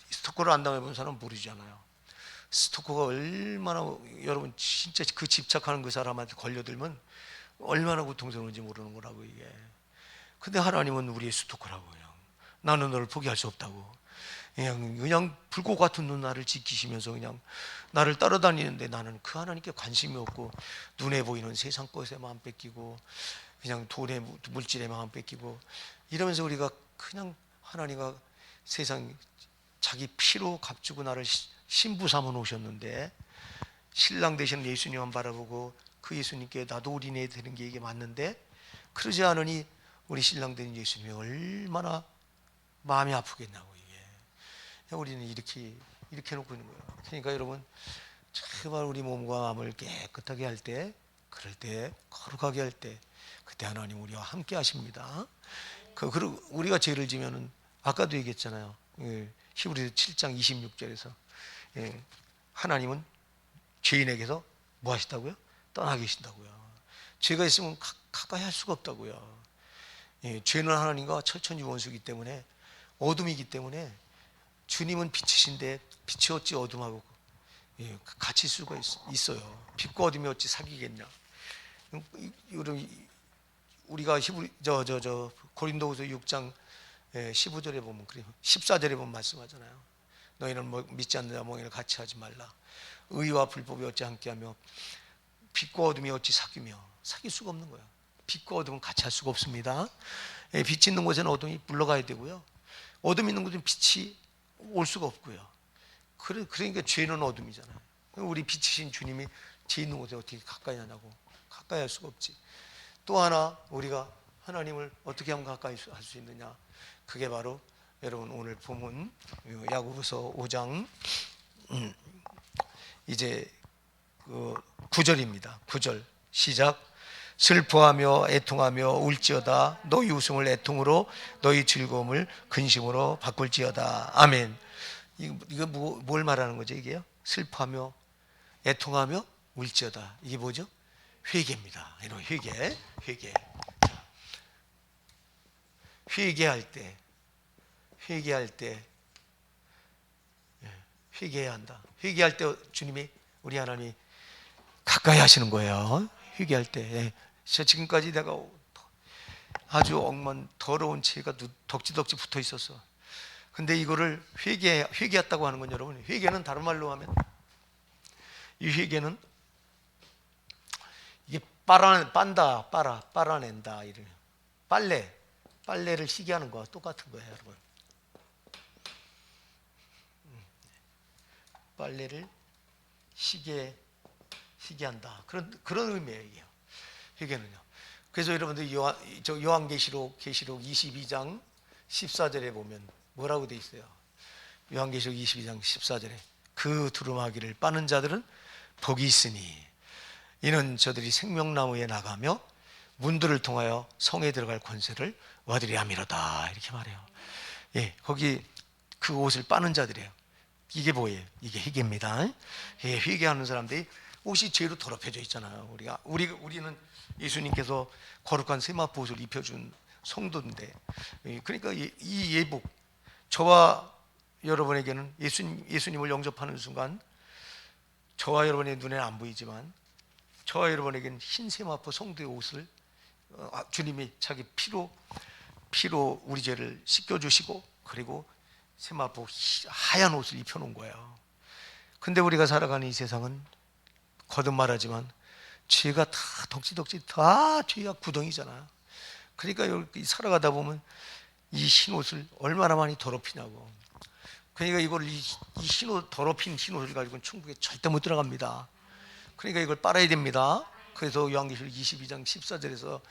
[SPEAKER 1] 스토커를 안 당해본 사람 모르잖아요. 스토커가 얼마나, 여러분 진짜 그 집착하는 그 사람한테 걸려들면 얼마나 고통스러운지 모르는 거라고 이게. 근데 하나님은 우리의 스토커라고. 그냥 나는 너를 포기할 수 없다고. 그냥 불꽃 같은 눈알을 지키시면서 그냥 나를 따라다니는데, 나는 그 하나님께 관심이 없고 눈에 보이는 세상 것에 마음 뺏기고 그냥 돈에 물질에 마음 뺏기고 이러면서 우리가 그냥 하나님과 세상 자기 피로 값주고 나를 신부 삼아 놓으셨는데, 신랑 되시는 예수님만 바라보고 그 예수님께 나도 올인해야 되는 게 이게 맞는데, 그러지 않으니 우리 신랑 된 예수님이 얼마나 마음이 아프겠냐고. 이게 우리는 이렇게 놓고 있는 거예요. 그러니까 여러분, 제발 우리 몸과 마음을 깨끗하게 할 때, 그럴 때, 거룩하게 할 때, 그때 하나님 우리와 함께 하십니다. 그리고 우리가 죄를 지면은 아까도 얘기했잖아요. 히브리서 7장 26절에서 하나님은 죄인에게서 뭐 하시다고요? 떠나 계신다고요. 죄가 있으면 가까이 할 수가 없다고요. 죄는 하나님과 철천지 원수이기 때문에, 어둠이기 때문에, 주님은 빛이신데 빛이 어찌 어둠하고 같이 수가 있어요. 빛과 어둠이 어찌 사귀겠냐. 우리가 고린도후서 6장 15절에 보면, 그래요. 14절에 보면 말씀하잖아요. 너희는 뭐 믿지 않는 자몽이를 같이 하지 말라. 의와 불법이 어찌 함께하며 빛과 어둠이 어찌 사귈 수가 없는 거예요. 빛과 어둠은 같이 할 수가 없습니다. 빛이 있는 곳에는 어둠이 물러가야 되고요, 어둠이 있는 곳에는 빛이 올 수가 없고요. 그러니까 죄는 어둠이잖아요. 우리 빛이신 주님이 죄 있는 곳에 어떻게 가까이 하냐고. 가까이 할 수가 없지. 또 하나, 우리가 하나님을 어떻게 하면 가까이 할 수 있느냐, 그게 바로 여러분 오늘 본문 야고보서 5장 이제 9절입니다. 9절 시작. 슬퍼하며 애통하며 울지어다. 너희 웃음을 애통으로, 너희 즐거움을 근심으로 바꿀지어다. 아멘. 이거 뭘 말하는 거죠? 이게요? 슬퍼하며 애통하며 울지어다. 이게 뭐죠? 회개입니다. 이런 회개. 회개할 때 회개해야 한다. 회개할 때 주님이, 우리 하나님이 가까이 하시는 거예요. 회개할 때. 지금까지 내가 아주 더러운 죄가 덕지덕지 붙어 있었어. 근데 이거를 회개했다고 하는 건, 여러분, 회개는 다른 말로 하면, 이 회개는 이게 빨아낸다. 이래요. 빨래를 희게 하는 거와 똑같은 거예요, 여러분. 빨래를 희게 한다. 그런 의미예요, 이게. 회개는요. 그래서 여러분들 요한계시록 22장 14절에 보면 뭐라고 돼 있어요? 요한계시록 22장 14절에 그 두루마기를 빠는 자들은 복이 있으니 이는 저들이 생명나무에 나가며 문들을 통하여 성에 들어갈 권세를 얻으리 함이로다. 이렇게 말해요. 거기 그 옷을 빠는 자들이에요. 이게 뭐예요? 이게 회개입니다. 회개하는 사람들이 옷이 죄로 더럽혀져 있잖아요. 우리는 예수님께서 거룩한 세마포 옷을 입혀준 성도인데, 그러니까 이 예복, 저와 여러분에게는 예수님을 영접하는 순간, 저와 여러분의 눈에는 안 보이지만 저와 여러분에게는 흰 세마포 성도의 옷을 주님이 자기 피로 우리 죄를 씻겨주시고, 그리고 세마포 하얀 옷을 입혀놓은 거예요. 근데 우리가 살아가는 이 세상은 거듭 말하지만 죄가 다 덕지덕지 다 죄가 구덩이잖아요. 그러니까 여기 살아가다 보면 이 흰 옷을 얼마나 많이 더럽히냐고. 그러니까 이 더럽힌 흰 옷을 가지고는 천국에 절대 못 들어갑니다. 그러니까 이걸 빨아야 됩니다. 그래서 요한계시록 22장 14절에서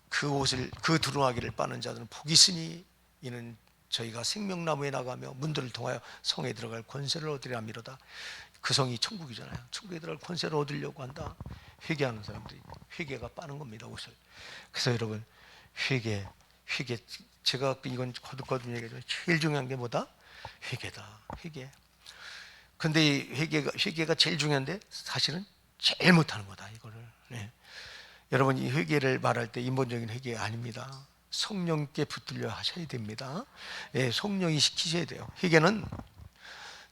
[SPEAKER 1] 그 두루마기를 빠는 자들은 복이 있으니 이는 저희가 생명나무에 나가며 문들을 통하여 성에 들어갈 권세를 얻으려 함이로다. 그 성이 천국이잖아요. 천국에 들어갈 권세를 얻으려고 한다. 회개하는 사람들이 회개가 빠는 겁니다, 옷을. 그래서 여러분, 회개 제가 이건 거듭 얘기하지만 제일 중요한 게 뭐다? 회개다. 회개. 근데 이 회개가 제일 중요한데 사실은 제일 못하는 거다, 이거를. 여러분, 이 회개를 말할 때 인본적인 회개가 아닙니다. 성령께 붙들려 하셔야 됩니다. 성령이 시키셔야 돼요. 회개는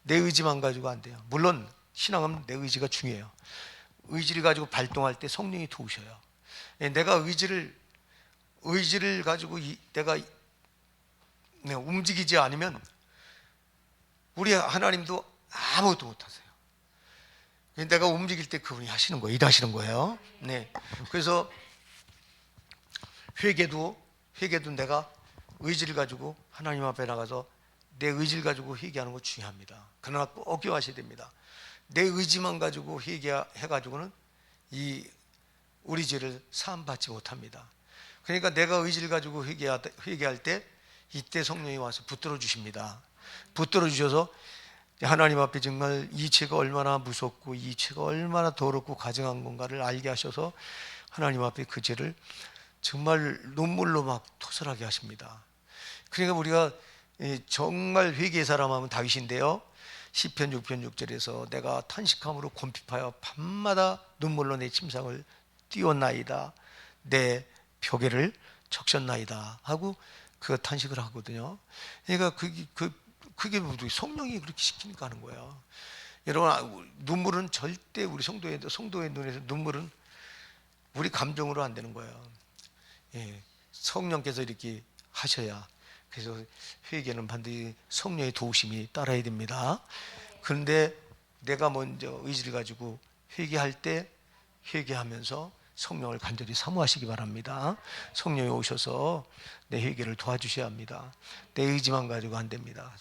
[SPEAKER 1] 내 의지만 가지고 안 돼요. 물론 신앙은 내 의지가 중요해요. 의지를 가지고 발동할 때 성령이 도우셔요. 내가 의지를 가지고 내가 움직이지 않으면 우리 하나님도 아무것도 못하세요. 내가 움직일 때 그분이 하시는 거예요. 일하시는 거예요. 그래서 회개도 내가 의지를 가지고 하나님 앞에 나가서 내 의지를 가지고 회개하는 거 중요합니다. 그러나 꼭 기억하셔야 됩니다. 내 의지만 가지고 회개해가지고는 이 우리 죄를 사함받지 못합니다. 그러니까 내가 의지를 가지고 회개할 때 이때 성령이 와서 붙들어 주십니다. 붙들어 주셔서 하나님 앞에 정말 이 죄가 얼마나 무섭고 이 죄가 얼마나 더럽고 가증한 건가를 알게 하셔서 하나님 앞에 그 죄를 정말 눈물로 막 토설하게 하십니다. 그러니까 우리가 정말 회개의 사람 하면 다윗인데요, 시편 6편 6절에서 내가 탄식함으로 곰핍하여 밤마다 눈물로 내 침상을 띄웠나이다, 내 벽에를 적셨나이다 하고 그 탄식을 하거든요. 그러니까 그게 성령이 그렇게 시키니까 하는 거예요. 여러분, 눈물은 절대 우리 성도의 눈에서 눈물은 우리 감정으로 안 되는 거예요. 예, 성령께서 이렇게 하셔야. 그래서 회개는 반드시 성령의 도우심이 따라야 됩니다. 그런데 내가 먼저 의지를 가지고 회개할 때 회개하면서 성령을 간절히 사모하시기 바랍니다. 성령이 오셔서 내 회개를 도와주셔야 합니다. 내 의지만 가지고 안 됩니다.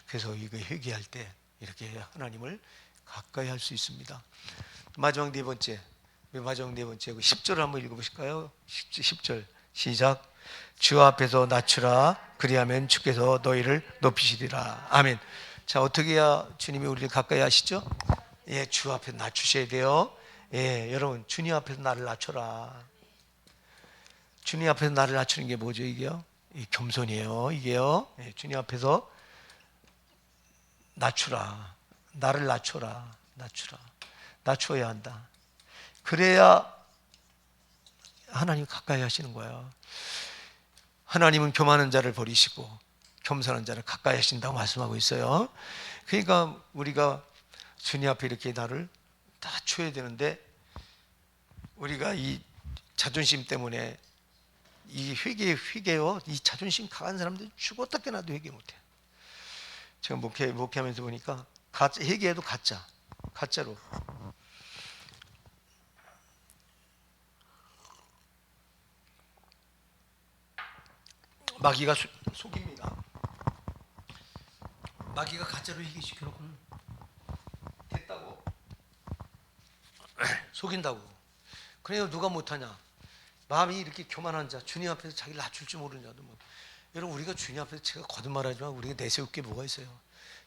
[SPEAKER 1] 그래서 이거 회개할 때 이렇게 하나님을 가까이 할 수 있습니다. 마지막 네 번째 그 10절 한번 읽어보실까요? 10절 시작. 주 앞에서 낮추라, 그리하면 주께서 너희를 높이시리라. 아멘. 자, 어떻게 해야 주님이 우리를 가까이 하시죠? 예, 주 앞에 낮추셔야 돼요. 예, 여러분, 주님 앞에서 나를 낮춰라. 주님 앞에서 나를 낮추는 게 뭐죠? 이게요? 이 겸손이에요. 이게요. 예, 주님 앞에서 낮추라. 나를 낮춰라. 낮춰야 한다. 그래야 하나님 가까이 하시는 거예요. 하나님은 교만한 자를 버리시고 겸손한 자를 가까이 하신다고 말씀하고 있어요. 그러니까 우리가 주님 앞에 이렇게 나를 낮춰야 되는데, 우리가 이 자존심 때문에 이 회개요. 이 자존심 강한 사람들 죽었다 깨나도 회개 못해. 제가 목회하면서 보니까 회개해도 가짜로. 마귀가 속입니다. 마귀가 가짜로 회개시켜놓고는 됐다고 속인다고. 그래요. 누가 못하냐? 마음이 이렇게 교만한 자, 주님 앞에서 자기를 낮출 줄 모르는 자도 뭐. 여러분, 우리가 주님 앞에서 제가 거듭말하지만 우리가 내세울 게 뭐가 있어요?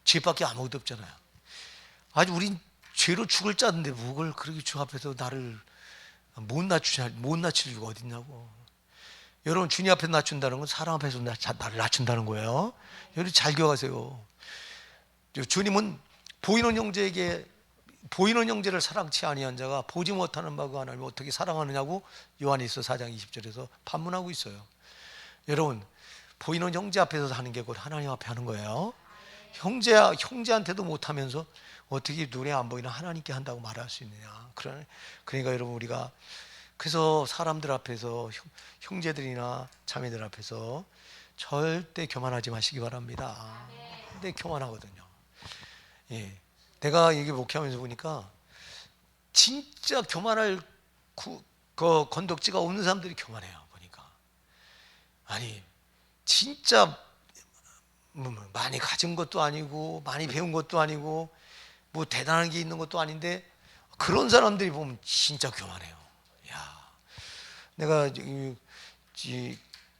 [SPEAKER 1] 죄밖에 아무것도 없잖아요. 아주 우린 죄로 죽을 자인데 뭘 그렇게 주 앞에서 나를 못 낮출 이유가 어딨냐고. 여러분, 주님 앞에 낮춘다는 건 사람 앞에서 나를 낮춘다는 거예요. 여러분, 잘 기억하세요. 주님은 보이는 형제를 사랑치 아니한 자가 보지 못하는 바가 하나님을 어떻게 사랑하느냐고 요한일서 4장 20절에서 반문하고 있어요. 여러분, 보이는 형제 앞에서 하는 게 곧 하나님 앞에 하는 거예요. 형제한테도 못하면서 어떻게 눈에 안 보이는 하나님께 한다고 말할 수 있느냐. 그러니까 여러분, 우리가 그래서 사람들 앞에서, 형제들이나 자매들 앞에서 절대 교만하지 마시기 바랍니다. 근데 교만하거든요. 예, 내가 이게 목회하면서 보니까 진짜 교만할 건덕지가 없는 사람들이 교만해요. 보니까 아니, 진짜 많이 가진 것도 아니고 많이 배운 것도 아니고 뭐 대단한 게 있는 것도 아닌데 그런 사람들이 보면 진짜 교만해요. 야, 내가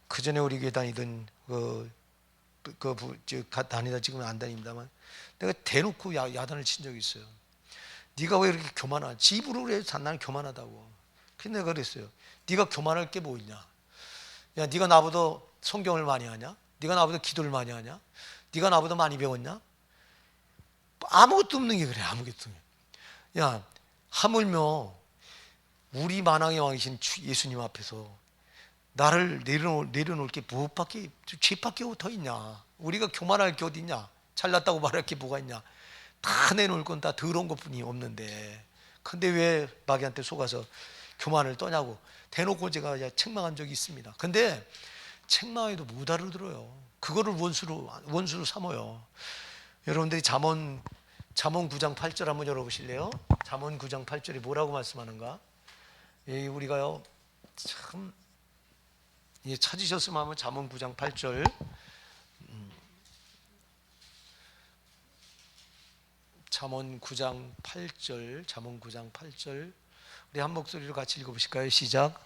[SPEAKER 1] 그 전에 우리 교회 다니던 다니다 지금은 안 다닙니다만, 내가 대놓고 야단을 친 적이 있어요. 네가 왜 이렇게 교만하지? 지 입으로 그래. 나는 교만하다고. 근데 내가 그랬어요. 네가 교만할 게 뭐 있냐? 야, 네가 나보다 성경을 많이 하냐? 네가 나보다 기도를 많이 하냐? 네가 나보다 많이 배웠냐? 아무것도 없는 게 그래. 아무것도 없는 게. 야, 하물며 우리 만왕의 왕이신 예수님 앞에서 나를 내려놓을 게 무엇밖에, 죄밖에 더 있냐? 우리가 교만할 게 어디 있냐? 잘났다고 말할 게 뭐가 있냐? 다 내놓을 건 다 더러운 것뿐이 없는데, 근데 왜 마귀한테 속아서 교만을 떠냐고 대놓고 제가 책망한 적이 있습니다. 근데 책망해도 못 알아들어요. 그거를 원수로 삼아요. 여러분들이 잠언 9장 8절 한번 열어보실래요? 잠언 9장 8절이 뭐라고 말씀하는가? 우리가요, 참 찾으셨으면 하면 잠언 9장 8절 잠언 9장 8절, 잠언 9장 8절 우리 한 목소리로 같이 읽어보실까요? 시작.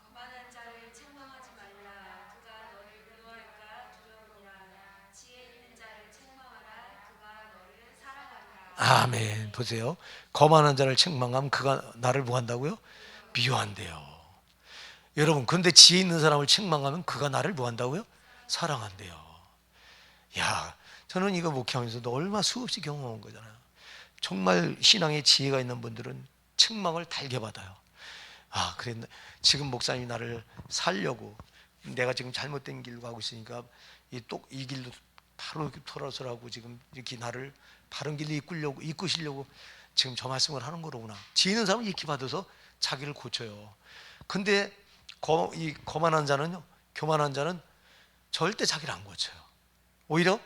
[SPEAKER 2] 거만한 자를 책망하지 말라. 그가 너를 미워할까 두려우니라. 지혜 있는 자를 책망하라. 그가 너를 사랑하리라.
[SPEAKER 1] 아멘. 보세요. 거만한 자를 책망하면 그가 나를 뭐 한다고요? 미워한대요. 여러분, 그런데 지혜 있는 사람을 책망하면 그가 나를 뭐 한다고요? 사랑한대요. 야, 저는 이거 목회하면서도 얼마 수없이 경험한 거잖아요. 정말 신앙에 지혜가 있는 분들은 책망을 달게 받아요. 아, 그래. 지금 목사님이 나를 살려고 내가 지금 잘못된 길로 가고 있으니까 이 길로 바로 돌아서라고 지금 이렇게 나를 바른 길로 이끄시려고 지금 저 말씀을 하는 거로구나. 지혜 있는 사람은 이렇게 받아서 자기를 고쳐요. 근데 이 거만한 자는요, 교만한 자는 절대 자기를 안 고쳐요. 오히려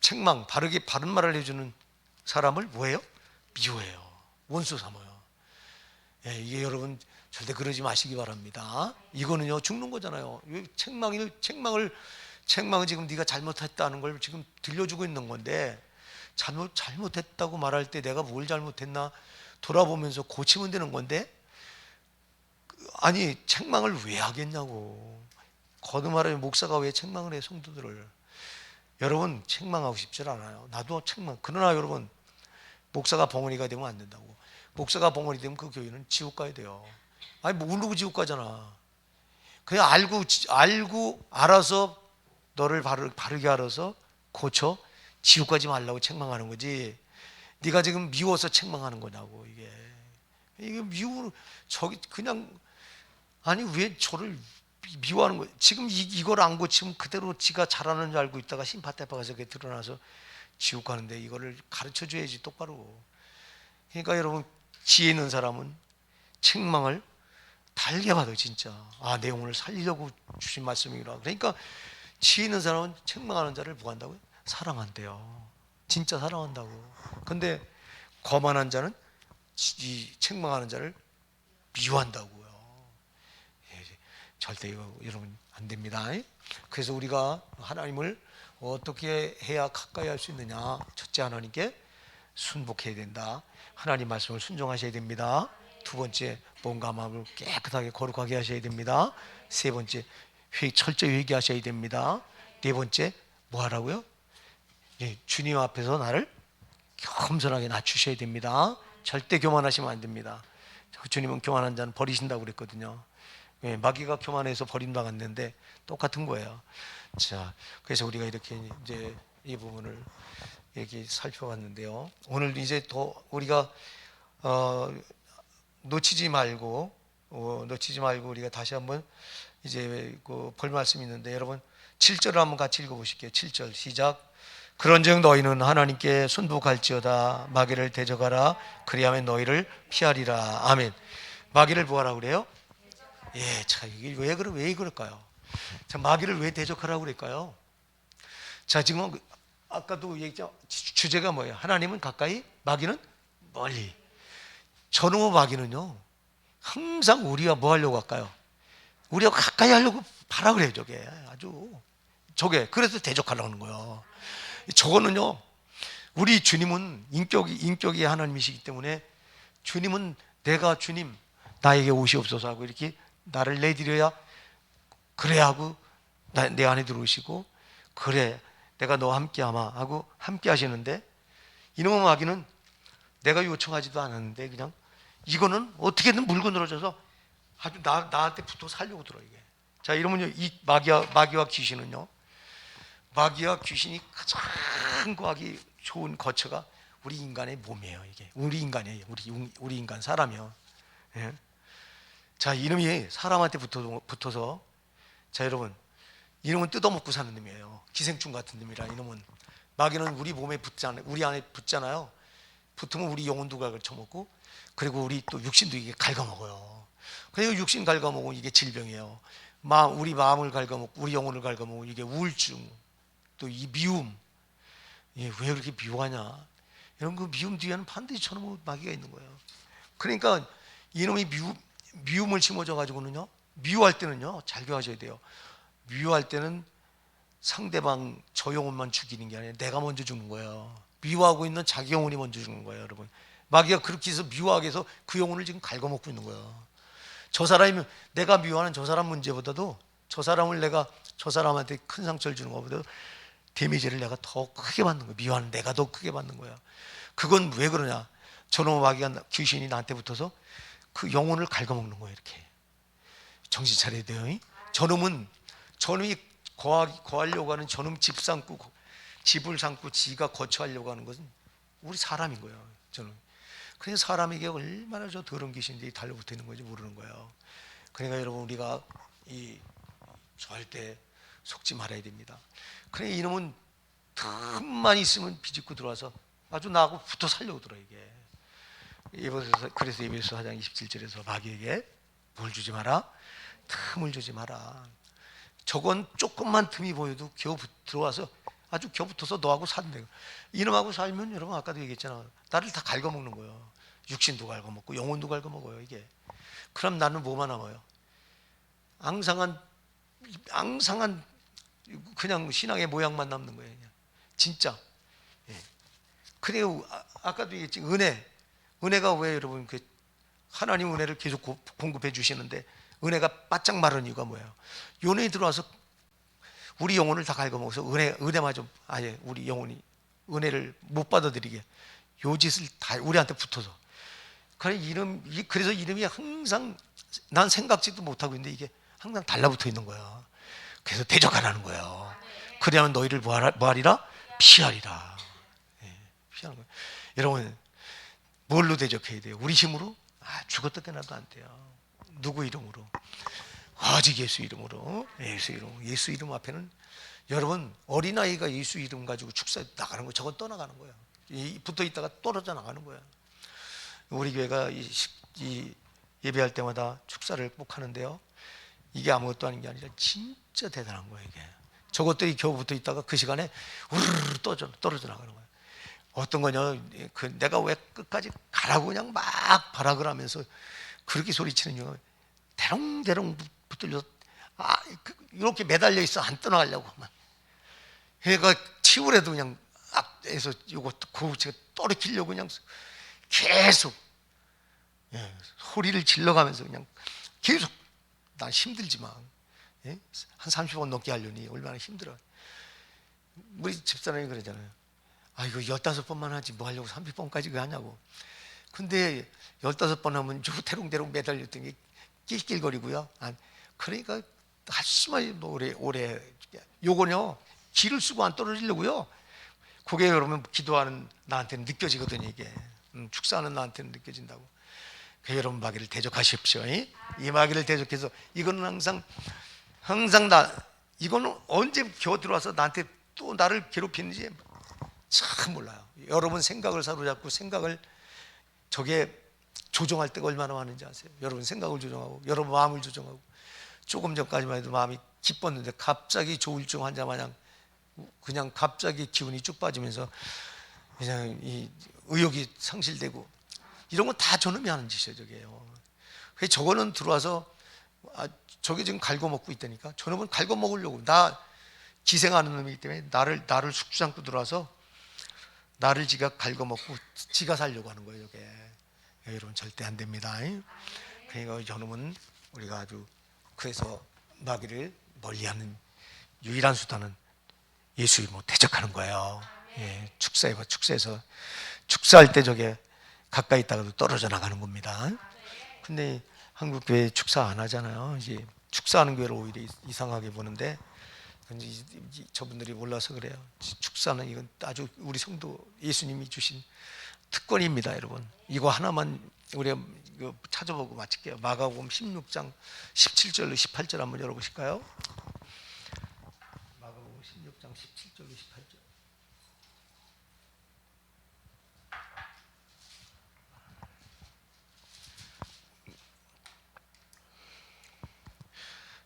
[SPEAKER 1] 책망, 바른 말을 해주는 사람을 뭐예요? 미워해요. 원수 삼아요. 예, 이게 여러분 절대 그러지 마시기 바랍니다. 이거는요 죽는 거잖아요. 책망은 지금 네가 잘못했다는 걸 지금 들려주고 있는 건데 잘못했다고 말할 때 내가 뭘 잘못했나 돌아보면서 고치면 되는 건데 아니 책망을 왜 하겠냐고. 거듭말하여 목사가 왜 책망을 해 성도들을. 여러분 책망하고 싶지 않아요. 나도 그러나 여러분 목사가 벙어리가 되면 안 된다고. 목사가 벙어리 되면 그 교회는 지옥 가야 돼요. 아니 뭐 모르고 지옥 가잖아. 그냥 알고 알아서 너를 바르게 알아서 고쳐 지옥 가지 말라고 책망하는 거지. 네가 지금 미워서 책망하는 거냐고. 이게 미워. 저기 그냥 아니 왜 저를 미워하는 거예요? 지금 이걸 안 고치면 그대로 지가 잘하는 줄 알고 있다가 신파태파 가서 그게 드러나서 지옥 가는데 이거를 가르쳐 줘야지 똑바로. 그러니까 여러분 지혜 있는 사람은 책망을 달게 받아요. 진짜 내 영혼을 살리려고 주신 말씀이라. 그러니까 지혜 있는 사람은 책망하는 자를 뭐 한다고요? 사랑한대요. 진짜 사랑한다고. 근데 거만한 자는 이 책망하는 자를 미워한다고요. 절대 이거 여러분 안 됩니다. 그래서 우리가 하나님을 어떻게 해야 가까이 할 수 있느냐? 첫째, 하나님께 순복해야 된다. 하나님 말씀을 순종하셔야 됩니다. 두 번째, 몸과 마음을 깨끗하게 거룩하게 하셔야 됩니다. 세 번째, 철저히 회개하셔야 됩니다. 네 번째, 뭐 하라고요? 주님 앞에서 나를 겸손하게 낮추셔야 됩니다. 절대 교만하시면 안 됩니다. 주님은 교만한 자는 버리신다고 그랬거든요. 마귀가 교만해서 버림당했는데 똑같은 거예요. 자, 그래서 우리가 이렇게 이제 이 부분을 이렇게 살펴봤는데요. 오늘 이제 더 우리가 놓치지 말고 우리가 다시 한번 이제 볼 말씀이 있는데 여러분 7절을 한번 같이 읽어보실게요. 7절 시작. 그런즉 너희는 하나님께 순복할지어다. 마귀를 대적하라. 그리하면 너희를 피하리라. 아멘. 마귀를 뭐하라 그래요? 예, 참 이게 왜 그럴까요? 자, 마귀를 왜 대적하라고 그럴까요? 자, 지금 아까도 얘기했죠. 주제가 뭐예요? 하나님은 가까이, 마귀는 멀리. 저놈의 마귀는요, 항상 우리가 뭐 하려고 할까요? 우리가 가까이 하려고 바라 그래요, 저게. 그래서 대적하려고 하는 거예요. 저거는요, 우리 주님은 인격이 하나님이시기 때문에 주님은 내가 주님, 나에게 오시옵소서 하고 이렇게 나를 내드려야 그래 하고 내 안에 들어오시고 그래 내가 너와 함께 하마 하고 함께 하시는데 이놈의 마귀는 내가 요청하지도 않았는데 그냥 이거는 어떻게든 물고 늘어져서 아주 나한테 붙어 살려고 들어 이게. 자, 이러면요 이 마귀와 귀신은요, 마귀와 귀신이 가장 구하기 좋은 거처가 우리 인간의 몸이에요. 이게 우리 인간이에요. 우리 인간 사람이요. 예? 자, 이놈이 사람한테 붙어서 자, 여러분 이놈은 뜯어먹고 사는 놈이에요. 기생충 같은 놈이라. 이놈은 마귀는 우리 몸에 우리 안에 붙잖아요. 붙으면 우리 영혼도 갉아쳐먹고 그리고 우리 또 육신도 이게 갉아먹어요. 그리고 육신 갉아먹으면 이게 질병이에요. 우리 마음을 갉아먹고 우리 영혼을 갉아먹으면 이게 우울증, 또 이 미움. 왜 그렇게 미워하냐? 이런 그 미움 뒤에는 반드시 저놈의 마귀가 있는 거예요. 그러니까 이놈이 미움을 심어줘 가지고는요, 미워할 때는요 잘 교하셔야 돼요. 미워할 때는 상대방 저 영혼만 죽이는 게 아니라 내가 먼저 죽는 거예요. 미워하고 있는 자기 영혼이 먼저 죽는 거예요, 여러분. 마귀가 그렇게 해서 미워하게 해서 그 영혼을 지금 갉아먹고 있는 거예요. 저 사람이, 내가 미워하는 저 사람 문제보다도, 저 사람을 내가 저 사람한테 큰 상처를 주는 것보다 데미지를 내가 더 크게 받는 거야. 미워하는 내가 더 크게 받는 거야. 그건 왜 그러냐? 저놈의 마귀가, 귀신이 나한테 붙어서 그 영혼을 갉아먹는 거예요. 이렇게 정신 차려야 돼요. 저놈이 거하려고 하는, 저놈 집을 삼고 지가 거처하려고 하는 것은 우리 사람인 거예요. 저는 그래서 사람에게 얼마나 저 더러운 귀신들이 달려붙어 있는 건지 모르는 거예요. 그러니까 여러분, 우리가 절대 속지 말아야 됩니다. 그래, 이놈은 틈만 있으면 비집고 들어와서 아주 나하고 붙어 살려고 들어. 이게 그래서 에베소 4장 27절에서 마귀에게 뭘 주지 마라? 틈을 주지 마라. 저건 조금만 틈이 보여도 겨우 들어와서 아주 겨우 붙어서 너하고 산대. 이놈하고 살면 여러분, 아까도 얘기했잖아, 나를 다 갉아먹는 거예요. 육신도 갉아먹고 영혼도 갉아먹어요. 이게 그럼 나는 뭐만 남아요? 앙상한 그냥 신앙의 모양만 남는 거예요. 그냥. 진짜. 그래요. 아까도 얘기했지, 은혜가 왜 여러분 그 하나님 은혜를 계속 공급해 주시는데 은혜가 바짝 마른 이유가 뭐예요? 요런이 들어와서 우리 영혼을 다 갉아먹어서 은혜마저 아예 우리 영혼이 은혜를 못 받아들이게 요 짓을 다 우리한테 붙어서. 그래서 이름이 항상 난 생각지도 못하고 있는데 이게 항상 달라붙어 있는 거야. 그래서 대적하라는 거예요. 그래야만 너희를 뭐하리라? 피하리라. 피하는 거예요. 여러분, 뭘로 대적해야 돼요? 우리 힘으로? 죽었다 깨나도 안 돼요. 누구 이름으로? 오직 예수 이름으로. 예수 이름 앞에는 여러분, 어린아이가 예수 이름 가지고 축사에 나가는 거, 저건 떠나가는 거야. 붙어 있다가 떨어져 나가는 거야. 우리 교회가 이 예배할 때마다 축사를 꼭 하는데요, 이게 아무것도 아닌 게 아니라 진짜 대단한 거예요. 이게 저것들이 겨우 붙어 있다가 그 시간에 우르르 떨어져 나가는 거야. 어떤 거냐, 내가 왜 끝까지 가라고 그냥 막 발악을 하면서 그렇게 소리치는 이유가 대롱대롱 붙들려서 이렇게 매달려 있어 안 떠나가려고 막. 얘가 치우래도 그냥 앞에서 요거 고우치가 떨어뜨리려고 그냥 계속 소리를 질러가면서 그냥 계속. 난 힘들지만 한 30번 넘게 하려니 얼마나 힘들어. 우리 집사람이 그러잖아요. 이거 15번만 하지 뭐 하려고 30번까지 왜 하냐고. 근데 15번 하면 저 대롱대롱 매달렸던 게 낄낄거리고요. 그러니까 할 수만 오래 요거는요, 기를 쓰고 안 떨어지려고요. 그게 여러분 기도하는 나한테는 느껴지거든요. 이게 축사하는 나한테는 느껴진다고. 여러분 마귀를 대적하십시오. 이 마귀를 대적해서 이거는 항상 이거는 언제 겨우 들어와서 나한테 또 나를 괴롭히는지 참 몰라요. 여러분 생각을 사로잡고 저게 조정할 때가 얼마나 많은지 아세요? 여러분 생각을 조정하고 여러분 마음을 조정하고. 조금 전까지만 해도 마음이 기뻤는데 갑자기 조울증 환자 마냥 그냥 갑자기 기운이 쭉 빠지면서 그냥 이 의욕이 상실되고, 이런 건 다 저놈이 하는 짓이에요. 저게요. 그래서 저거는 들어와서 저게 지금 갉아먹고 있다니까. 저놈은 갉아먹으려고, 나 기생하는 놈이기 때문에 나를 숙주 않고 들어와서 나를 지가 갉아먹고 지가 살려고 하는 거예요. 저게. 여러분 절대 안 됩니다. 그러니까 저놈은 우리가 아주, 그래서 마귀를 멀리하는 유일한 수단은 예수 이름으로 대적하는 거예요. 축사에서 축사할 때 저게 가까이 있다가도 떨어져 나가는 겁니다. 근데 한국 교회 축사 안 하잖아요. 이제 축사하는 교회를 오히려 이상하게 보는데, 저분들이 몰라서 그래요. 축사는 이건 아주 우리 성도 예수님이 주신 특권입니다, 여러분. 이거 하나만 우리가 찾아보고 마칠게요. 마가복음 16장 17절로 18절 한번 열어보실까요? 마가복음 16장 17절로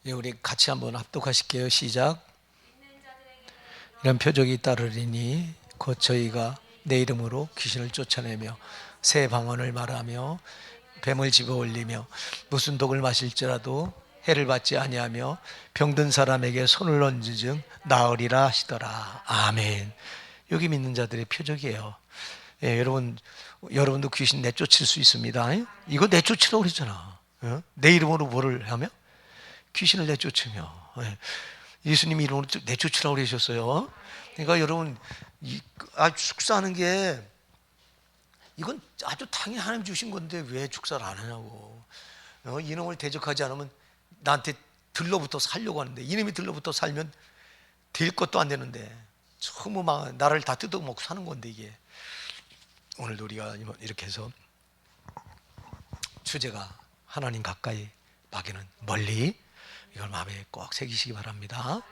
[SPEAKER 1] 18절. 우리 같이 한번 합독하실게요. 시작. 이런 표적이 따르리니 곧 저희가 내 이름으로 귀신을 쫓아내며 새 방언을 말하며 뱀을 집어올리며 무슨 독을 마실지라도 해를 받지 아니하며 병든 사람에게 손을 얹은즉 나으리라 하시더라. 아멘. 여기 믿는 자들의 표적이에요. 예, 여러분도 귀신 내쫓을 수 있습니다. 이거 내쫓으라고 그랬잖아. 내 이름으로 뭐를 하며? 귀신을 내쫓으며. 예. 예수님 이름으로 내쫓으라고 그러셨어요. 그러니까 여러분, 축사하는 게 이건 아주 당연히 하나님 주신 건데 왜 축사를 안 하냐고. 이놈을 대적하지 않으면 나한테 들러부터 살려고 하는데, 이놈이 들러부터 살면 될 것도 안 되는데 전부 막 나를 다 뜯어먹고 사는 건데, 이게 오늘도 우리가 이렇게 해서 주제가 하나님 가까이, 마귀는 멀리, 이걸 마음에 꼭 새기시기 바랍니다.